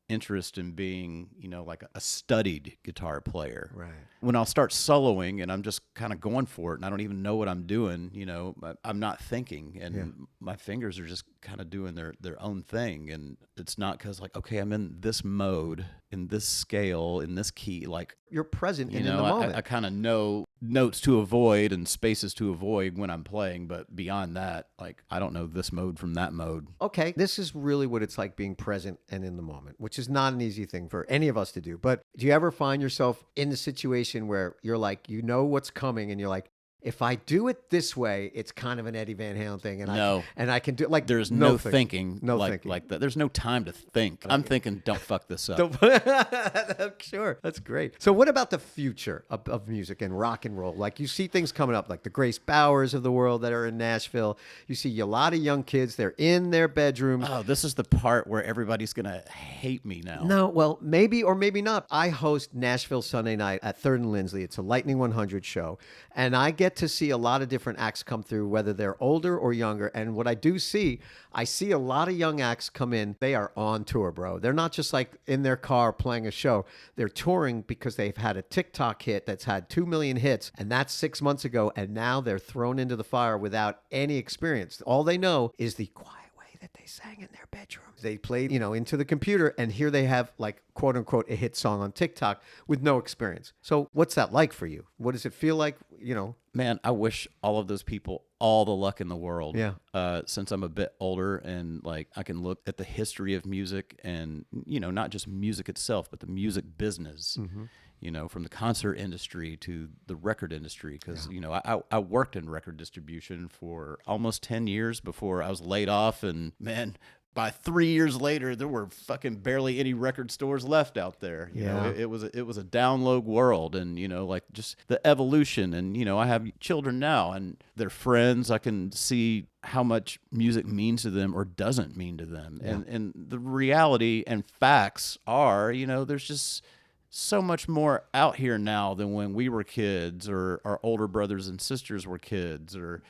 interest in being, you know, like a studied guitar player. Right. When I'll start soloing and I'm just kind of going for it and I don't even know what I'm doing, you know, I'm not thinking and my fingers are just kind of doing their own thing. And it's not because like, okay, I'm in this mode, in this scale, in this key, like you're present in the moment. I kind of know notes to avoid and spaces to avoid when I'm playing. But beyond that, like, I don't know this mode from that mode. Okay, this is really what it's like being present and in the moment, which is not an easy thing for any of us to do. But do you ever find yourself in the situation where you're like, you know what's coming and you're like, if I do it this way, it's kind of an Eddie Van Halen thing, and I can do like there's no thinking, thinking like that. There's no time to think. I'm thinking, don't fuck this up. Sure, that's great. So, what about the future of music and rock and roll? Like, you see things coming up, like the Grace Bowers of the world that are in Nashville. You see a lot of young kids; they're in their bedrooms. Oh, this is the part where everybody's gonna hate me now. No, well, maybe or maybe not. I host Nashville Sunday night at 3rd and Lindsley. It's a Lightning 100 show, and I get to see a lot of different acts come through, whether they're older or younger. And what I do see, I see a lot of young acts come in. They are on tour, bro. They're not just like in their car playing a show. They're touring because they've had a TikTok hit that's had 2 million hits, and that's 6 months ago. And now they're thrown into the fire without any experience. All they know is the quiet way that they sang in their bedrooms. They played, into the computer, and here they have, like, quote unquote, a hit song on TikTok with no experience. So what's that like for you? What does it feel like, Man, I wish all of those people all the luck in the world. Yeah. Since I'm a bit older and like I can look at the history of music and, not just music itself, but the music business, from the concert industry to the record industry. Because, I worked in record distribution for almost 10 years before I was laid off. And man, by 3 years later, there were fucking barely any record stores left out there. You know, it was a download world, and like just the evolution. And I have children now, and their friends. I can see how much music means to them or doesn't mean to them. Yeah. And the reality and facts are, there's just so much more out here now than when we were kids, or our older brothers and sisters were kids, or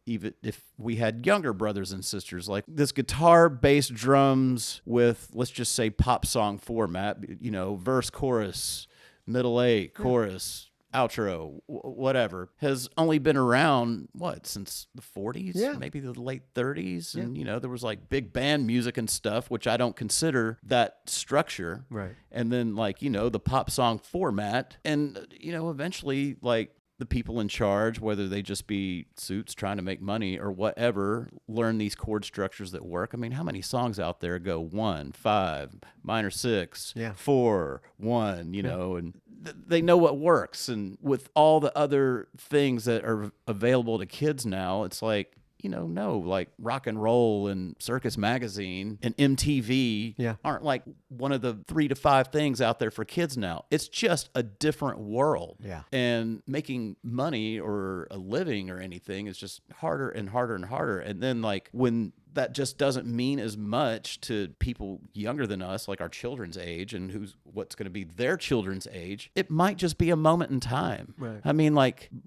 even if we had younger brothers and sisters. Like this guitar, bass, drums with, let's just say, pop song format, verse, chorus, middle eight, chorus, outro, whatever, has only been around, since the 40s, maybe the late 30s. And, there was like big band music and stuff, which I don't consider that structure. Right. And then the pop song format. And, eventually the people in charge, whether they just be suits trying to make money or whatever, learn these chord structures that work. I mean, how many songs out there go 1, 5, minor 6, 4, 1, and they know what works. And with all the other things that are available to kids now, it's like, like rock and roll and Circus Magazine and MTV aren't like one of the 3 to 5 things out there for kids now. It's just a different world. Yeah. And making money or a living or anything is just harder and harder and harder. And then when that just doesn't mean as much to people younger than us, like our children's age, and what's going to be their children's age. It might just be a moment in time. Right. I mean,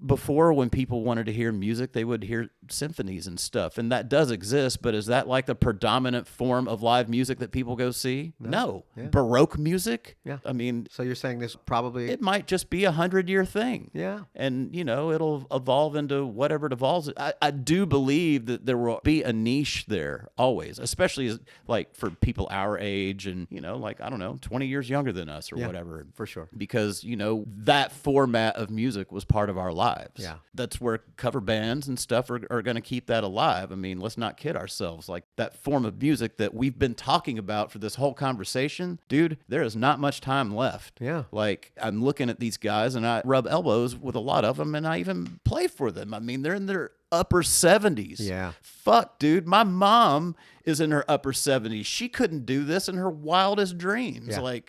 before, when people wanted to hear music, they would hear symphonies and stuff, and that does exist. But is that like the predominant form of live music that people go see? No. Yeah. Baroque music? Yeah. I mean, so you're saying this probably... It might just be 100-year thing. Yeah. And, it'll evolve into whatever it evolves. I do believe that there will be a niche there always, especially for people our age and, I don't know, 20 years younger than us or whatever. For sure. Because, that format of music was part of our lives. Yeah. That's where cover bands and stuff are going to keep that alive. I mean, let's not kid ourselves. Like that form of music that we've been talking about for this whole conversation, dude, there is not much time left. Yeah. Like I'm looking at these guys and I rub elbows with a lot of them, and I even play for them. I mean, they're in their upper 70s. Yeah. Fuck, dude. My mom is in her upper 70s. She couldn't do this in her wildest dreams. Yeah.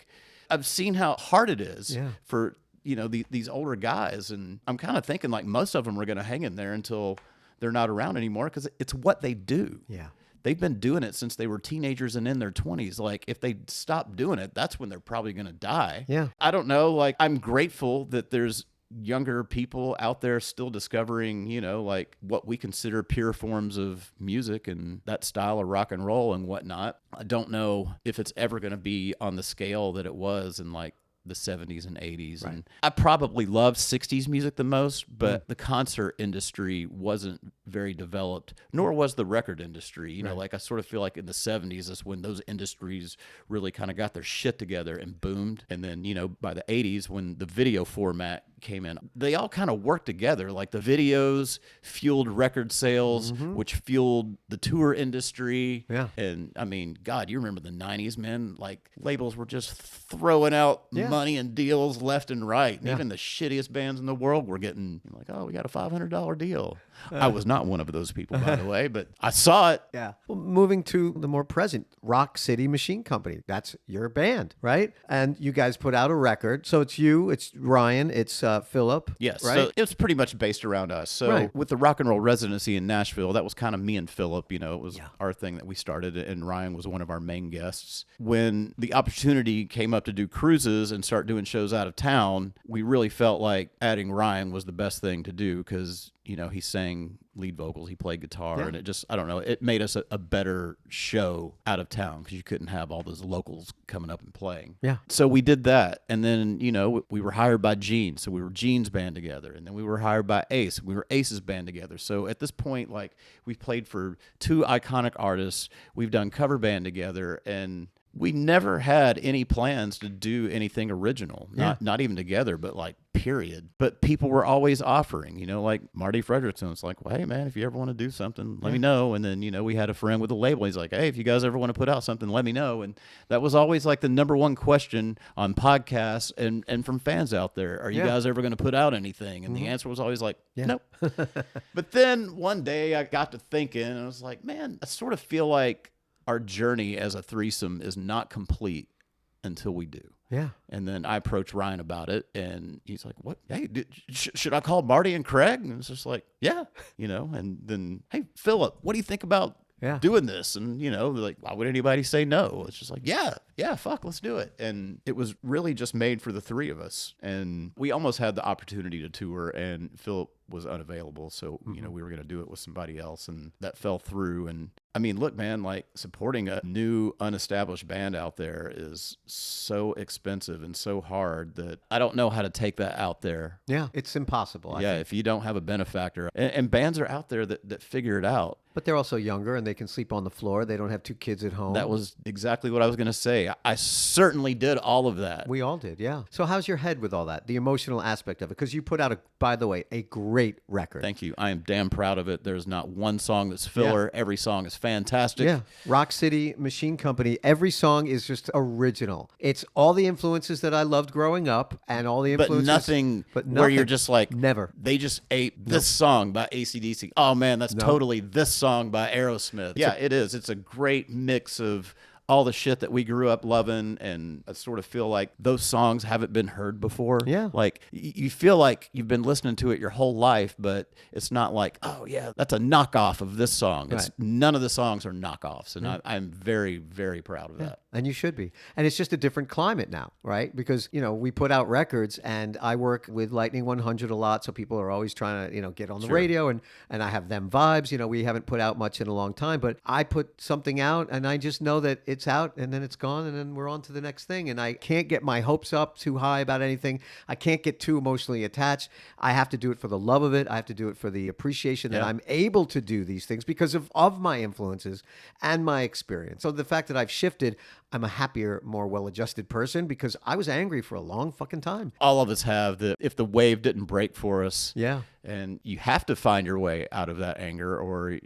I've seen how hard it is for, these older guys. And I'm kind of thinking most of them are going to hang in there until they're not around anymore, because it's what they do. Yeah. They've been doing it since they were teenagers and in their 20s. If they stop doing it, that's when they're probably going to die. Yeah. I don't know. I'm grateful that there's younger people out there still discovering, what we consider pure forms of music and that style of rock and roll and whatnot. I don't know if it's ever going to be on the scale that it was in the 70s and 80s. Right. And I probably loved 60s music the most, but the concert industry wasn't very developed, nor was the record industry. I sort of feel like in the 70s is when those industries really kind of got their shit together and boomed. And then, by the 80s, when the video format came in. They all kind of worked together. Like the videos fueled record sales, which fueled the tour industry. Yeah. And I mean, God, you remember the 90s, man? Like labels were just throwing out money and deals left and right. And even the shittiest bands in the world were getting like, oh, we got a $500 deal. I was not one of those people, by the way, but I saw it. Yeah. Well, moving to the more present, Rock City Machine Company. That's your band, right? And you guys put out a record. So it's you, it's Ryan, it's Philip. Yes. Right? So it's pretty much based around us. So with the rock and roll residency in Nashville, that was kind of me and Philip. You know, it was our thing that we started, and Ryan was one of our main guests. When the opportunity came up to do cruises and start doing shows out of town, we really felt like adding Ryan was the best thing to do because, you know, he sang lead vocals, he played guitar, and it just, I don't know, it made us a better show out of town because you couldn't have all those locals coming up and playing. Yeah. So we did that. And then, you know, we were hired by Gene. So we were Gene's band together. And then we were hired by Ace. We were Ace's band together. So at this point, like, we've played for 2 iconic artists. We've done cover band together. And we never had any plans to do anything original, not even together, but like period. But people were always offering, you know, like Marty Fredrickson was like, well, hey man, if you ever want to do something, let me know. And then, you know, we had a friend with a label. He's like, hey, if you guys ever want to put out something, let me know. And that was always like the number one question on podcasts and from fans out there. Are you guys ever going to put out anything? And the answer was always like, nope. But then one day I got to thinking and I was like, man, I sort of feel like our journey as a threesome is not complete until we do. Yeah. And then I approached Ryan about it, and he's like, what? Hey, should I call Marty and Craig? And it's just like, yeah, you know, and then, hey, Philip, what do you think about doing this? And, you know, like, why would anybody say no? It's just like, yeah, fuck, let's do it. And it was really just made for the 3 of us. And we almost had the opportunity to tour, and Philip was unavailable. So, you know, we were going to do it with somebody else, and that fell through. And I mean, look, man, like supporting a new unestablished band out there is so expensive and so hard that I don't know how to take that out there. Yeah. It's impossible. I think. If you don't have a benefactor, and bands are out there that figure it out. But they're also younger and they can sleep on the floor. They don't have 2 kids at home. That was exactly what I was going to say. I certainly did all of that. We all did, yeah. So how's your head with all that, the emotional aspect of it? Because you put out, by the way, a great record. Thank you. I am damn proud of it. There's not one song that's filler. Every song is fantastic. Yeah. Rock City Machine Company, every song is just original. It's all the influences that I loved growing up and all the influences. But nothing where you're just like, never. They just ate this song by AC/DC. Oh, man, that's totally this song by Aerosmith. Yeah, it is. It's a great mix of all the shit that we grew up loving, and I sort of feel like those songs haven't been heard before. Yeah. Like, you feel like you've been listening to it your whole life, but it's not like, oh, yeah, that's a knockoff of this song. It's none of the songs are knockoffs, and I'm very, very proud of that. And you should be. And it's just a different climate now, right? Because, you know, we put out records, and I work with Lightning 100 a lot, so people are always trying to, you know, get on the radio, and I have them vibes. You know, we haven't put out much in a long time, but I put something out, and I just know that it's out, and then it's gone, and then we're on to the next thing. And I can't get my hopes up too high about anything. I can't get too emotionally attached. I have to do it for the love of it. I have to do it for the appreciation that I'm able to do these things because of my influences and my experience. So the fact that I've shifted, I'm a happier, more well-adjusted person because I was angry for a long fucking time. All of us have. If the wave didn't break for us, and you have to find your way out of that anger, or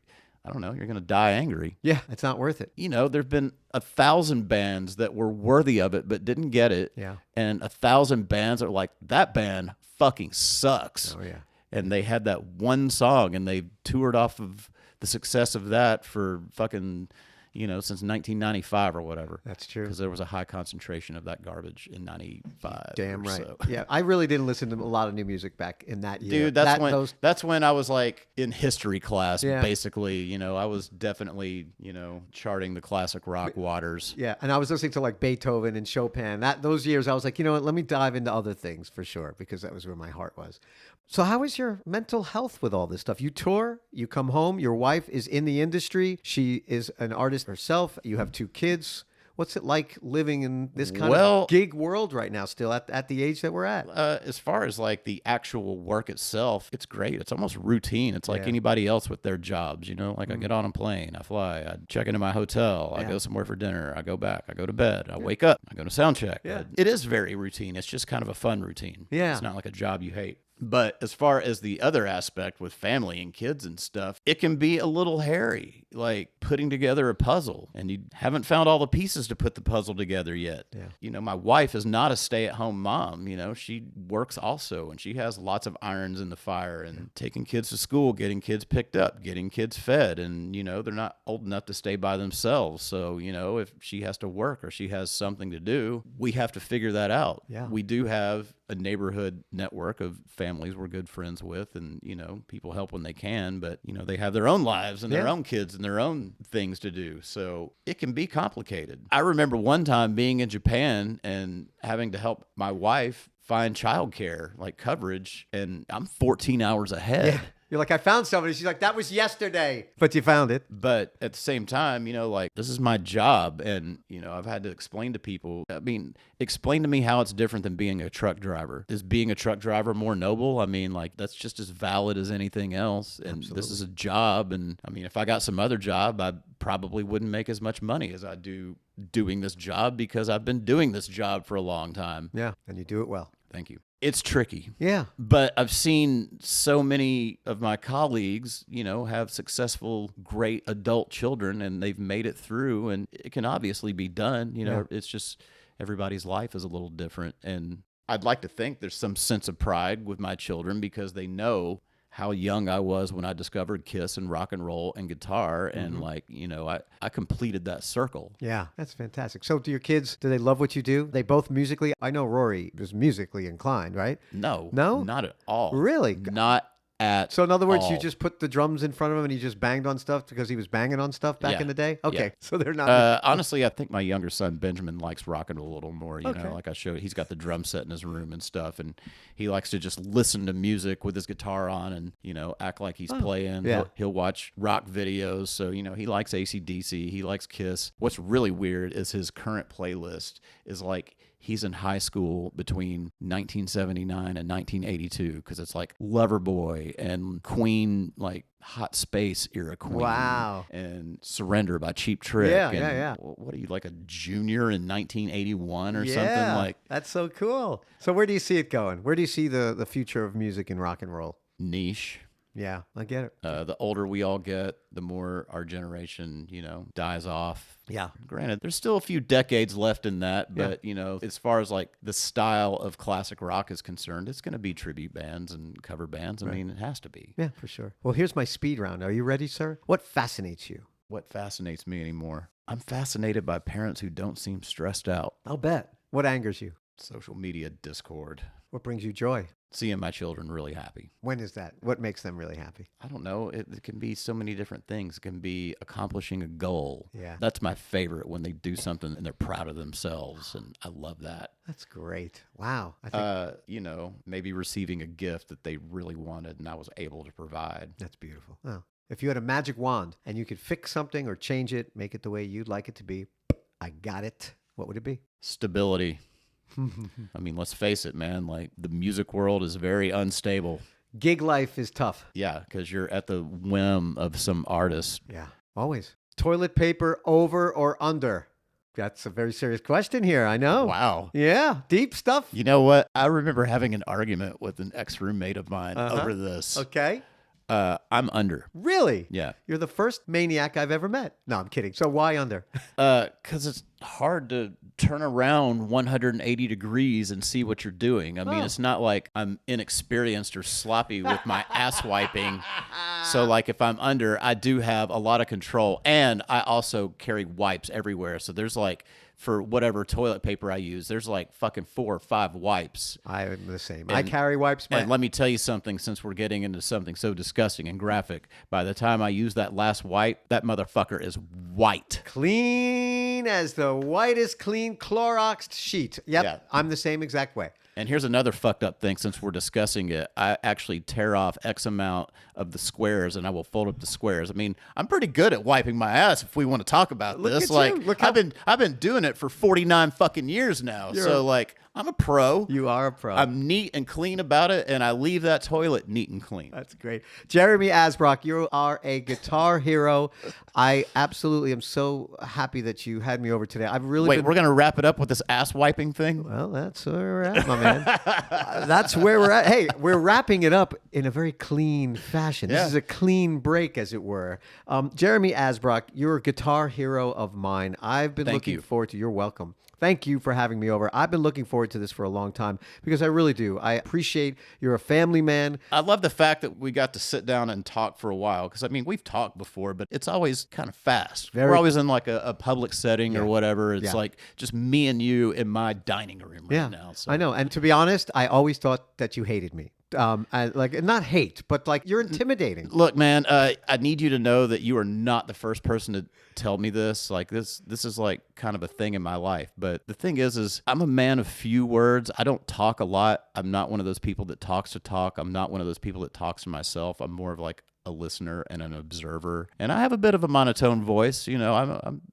I don't know, you're going to die angry. Yeah, it's not worth it. You know, there've been 1,000 bands that were worthy of it but didn't get it. Yeah. And 1,000 bands are like, that band fucking sucks. Oh, yeah. And they had that one song, and they toured off of the success of that for fucking, you know, since 1995 or whatever. That's true. Because there was a high concentration of that garbage in 95. Damn right. So. Yeah, I really didn't listen to a lot of new music back in that year. Dude, that's when I was like in history class, basically. You know, I was definitely, you know, charting the classic rock waters. Yeah, and I was listening to like Beethoven and Chopin. Those years, I was like, you know what, let me dive into other things for sure, because that was where my heart was. So how is your mental health with all this stuff? You tour, you come home, your wife is in the industry. She is an artist herself. You have 2 kids. What's it like living in this kind Well, of gig world right now, still at the age that we're at? as far as like the actual work itself, it's great. It's almost routine. It's like Yeah. anybody else with their jobs, you know, like I get on a plane, I fly, I check into my hotel, I go somewhere for dinner, I go back, I go to bed, I wake up, I go to sound check. Yeah. It is very routine. It's just kind of a fun routine. Yeah. It's not like a job you hate. But as far as the other aspect with family and kids and stuff, it can be a little hairy, like putting together a puzzle and you haven't found all the pieces to put the puzzle together yet. Yeah. You know, my wife is not a stay-at-home mom. You know, she works also and she has lots of irons in the fire and taking kids to school, getting kids picked up, getting kids fed. And, you know, they're not old enough to stay by themselves. So, you know, if she has to work or she has something to do, we have to figure that out. Yeah. We do have a neighborhood network of families we're good friends with, and you know, people help when they can, but you know, they have their own lives and their own kids and their own things to do, so it can be complicated. I remember one time being in Japan and having to help my wife find childcare like coverage, and I'm 14 hours ahead. Yeah. You're like, I found somebody. She's like, that was yesterday. But you found it. But at the same time, you know, like this is my job. And, you know, I've had to explain to people, I mean, explain to me how it's different than being a truck driver. Is being a truck driver more noble? I mean, like that's just as valid as anything else. And this is a job. And I mean, if I got some other job, I probably wouldn't make as much money as I do doing this job because I've been doing this job for a long time. Yeah. And you do it well. Thank you. It's tricky. Yeah. But I've seen so many of my colleagues, you know, have successful, great adult children and they've made it through, and it can obviously be done. You know, it's just everybody's life is a little different. And I'd like to think there's some sense of pride with my children because they know how young I was when I discovered Kiss and rock and roll and guitar. And like, you know, I completed that circle. Yeah, that's fantastic. So do your kids, do they love what you do? They both musically? I know Rory was musically inclined, right? No, No? not at all. Really? Not at So in other words, you all. just put the drums in front of him and he just banged on stuff because he was banging on stuff back Yeah. in the day? Okay. Yeah. So they're not. Honestly, I think my younger son, Benjamin, likes rock and roll a little more. You Okay. know, like I showed, he's got the drum set in his room and stuff, and he likes to just listen to music with his guitar on and, you know, act like he's playing. yeah. He'll watch rock videos. So, you know, he likes AC/DC. He likes Kiss. What's really weird is his current playlist is like he's in high school between 1979 and 1982 because it's like Loverboy and Queen, like Hot Space era Queen. Wow. And Surrender by Cheap Trick. Yeah, and yeah. What are you, like a junior in 1981 or Yeah, something? Like that's so cool. So where do you see it going? Where do you see the future of music and rock and roll? niche. Yeah, I get it. The older we all get, the more our generation, you know, dies off. Yeah. Granted, there's still a few decades left in that, but, you know, as far as like the style of classic rock is concerned, it's going to be tribute bands and cover bands. I mean, it has to be. Yeah, for sure. Well, here's my speed round. Are you ready, sir? What fascinates you? What fascinates me anymore? I'm fascinated by parents who don't seem stressed out. I'll bet. What angers you? Social media discord. What brings you joy? Seeing my children really happy. When is that? What makes them really happy? I don't know. It can be so many different things. It can be accomplishing a goal. Yeah. That's my favorite, when they do something and they're proud of themselves. And I love that. That's great. Wow. I think You know, maybe receiving a gift that they really wanted and I was able to provide. that's beautiful. Oh. If you had a magic wand and you could fix something or change it, make it the way you'd like it to be, I got it. What would it be? Stability. I mean, let's face it, man. Like, the music world is very unstable. Gig life is tough. Yeah, because you're at the whim of some artist. Yeah, always. Toilet paper over or under? That's a very serious question here, I know. Wow. Yeah, deep stuff. You know what? I remember having an argument with an ex-roommate of mine over this. Okay. I'm under. Really? Yeah. You're the first maniac I've ever met. No, I'm kidding. So why under? Because it's hard to turn around 180 degrees and see what you're doing. I mean, it's not like I'm inexperienced or sloppy with my ass wiping. So, like, if I'm under, I do have a lot of control. And I also carry wipes everywhere. So there's like, for whatever toilet paper I use, there's like fucking 4 or 5 wipes. I'm the same. I carry wipes. And let me tell you something, since we're getting into something so disgusting and graphic, by the time I use that last wipe, that motherfucker is white. Clean as the whitest clean Cloroxed sheet. Yep, Yeah. I'm the same exact way. And here's another fucked up thing. Since we're discussing it, I actually tear off X amount of the squares, and I will fold up the squares. I mean, I'm pretty good at wiping my ass. If we want to talk about this, I've been doing it for 49 fucking years now. So like, I'm a pro. You are a pro. I'm neat and clean about it, and I leave that toilet neat and clean. That's great. Jeremy Asbrock, you are a guitar hero. I absolutely am so happy that you had me over today. I've really Wait, we're going to wrap it up with this ass wiping thing? Well, that's where we're at, my man. That's where we're at. Hey, we're wrapping it up in a very clean fashion. This is a clean break, as it were. Jeremy Asbrock, you're a guitar hero of mine. I've been looking forward to. You're welcome. Thank you for having me over. I've been looking forward to this for a long time because I really do. I appreciate you're a family man. I love the fact that we got to sit down and talk for a while because, I mean, we've talked before, but it's always kind of fast. We're always in like a public setting or whatever. It's like just me and you in my dining room right now. So. I know. And to be honest, I always thought that you hated me. Not hate, but like you're intimidating. Look, man, I need you to know that you are not the first person to tell me this. Like this is like kind of a thing in my life. But the thing is I'm a man of few words. I don't talk a lot. I'm not one of those people that talks to talk. I'm not one of those people that talks to myself. I'm more of like a listener and an observer. And I have a bit of a monotone voice. You know,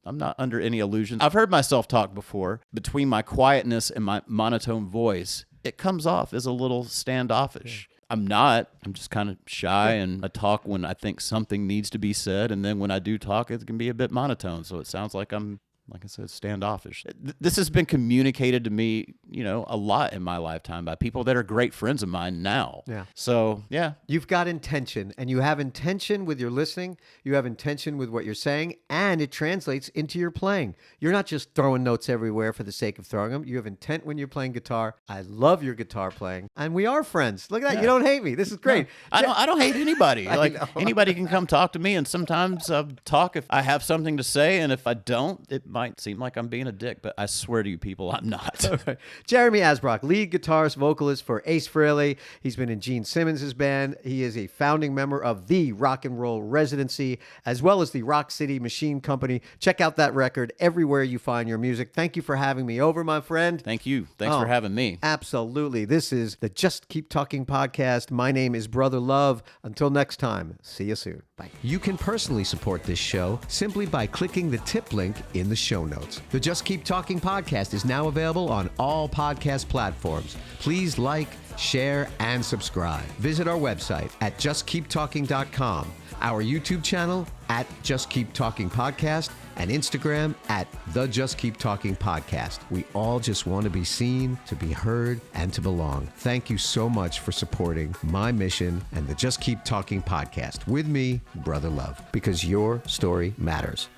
I'm not under any illusions. I've heard myself talk before. Between my quietness and my monotone voice, it comes off as a little standoffish. I'm not. I'm just kind of shy, and I talk when I think something needs to be said, and then when I do talk, it can be a bit monotone, so it sounds like I'm, like I said, standoffish. This has been communicated to me, you know, a lot in my lifetime by people that are great friends of mine now. Yeah. So, yeah. You've got intention, and you have intention with your listening. You have intention with what you're saying, and it translates into your playing. You're not just throwing notes everywhere for the sake of throwing them. You have intent when you're playing guitar. I love your guitar playing, and we are friends. Look at that. Yeah. You don't hate me. This is great. No, I don't hate anybody. Like anybody can come talk to me, and sometimes I'll talk if I have something to say, and if I don't, it might seem like I'm being a dick, but I swear to you people, I'm not. Okay. Jeremy Asbrock, lead guitarist, vocalist for Ace Frehley. He's been in Gene Simmons' band. He is a founding member of the Rock and Roll Residency, as well as the Rock City Machine Company. Check out that record everywhere you find your music. Thank you for having me over, my friend. Thank you. Thanks for having me. Absolutely. This is the Just Keep Talking podcast. My name is Brother Love. Until next time, see you soon. Bye. You can personally support this show simply by clicking the tip link in the show notes. The Just Keep Talking podcast is now available on all podcast platforms. Please like, share, and subscribe. Visit our website at justkeeptalking.com, our YouTube channel at Just Keep Talking Podcast, and Instagram at The Just Keep Talking Podcast. We all just want to be seen, to be heard, and to belong. Thank you so much for supporting my mission and the Just Keep Talking Podcast with me, Brother Love, because your story matters.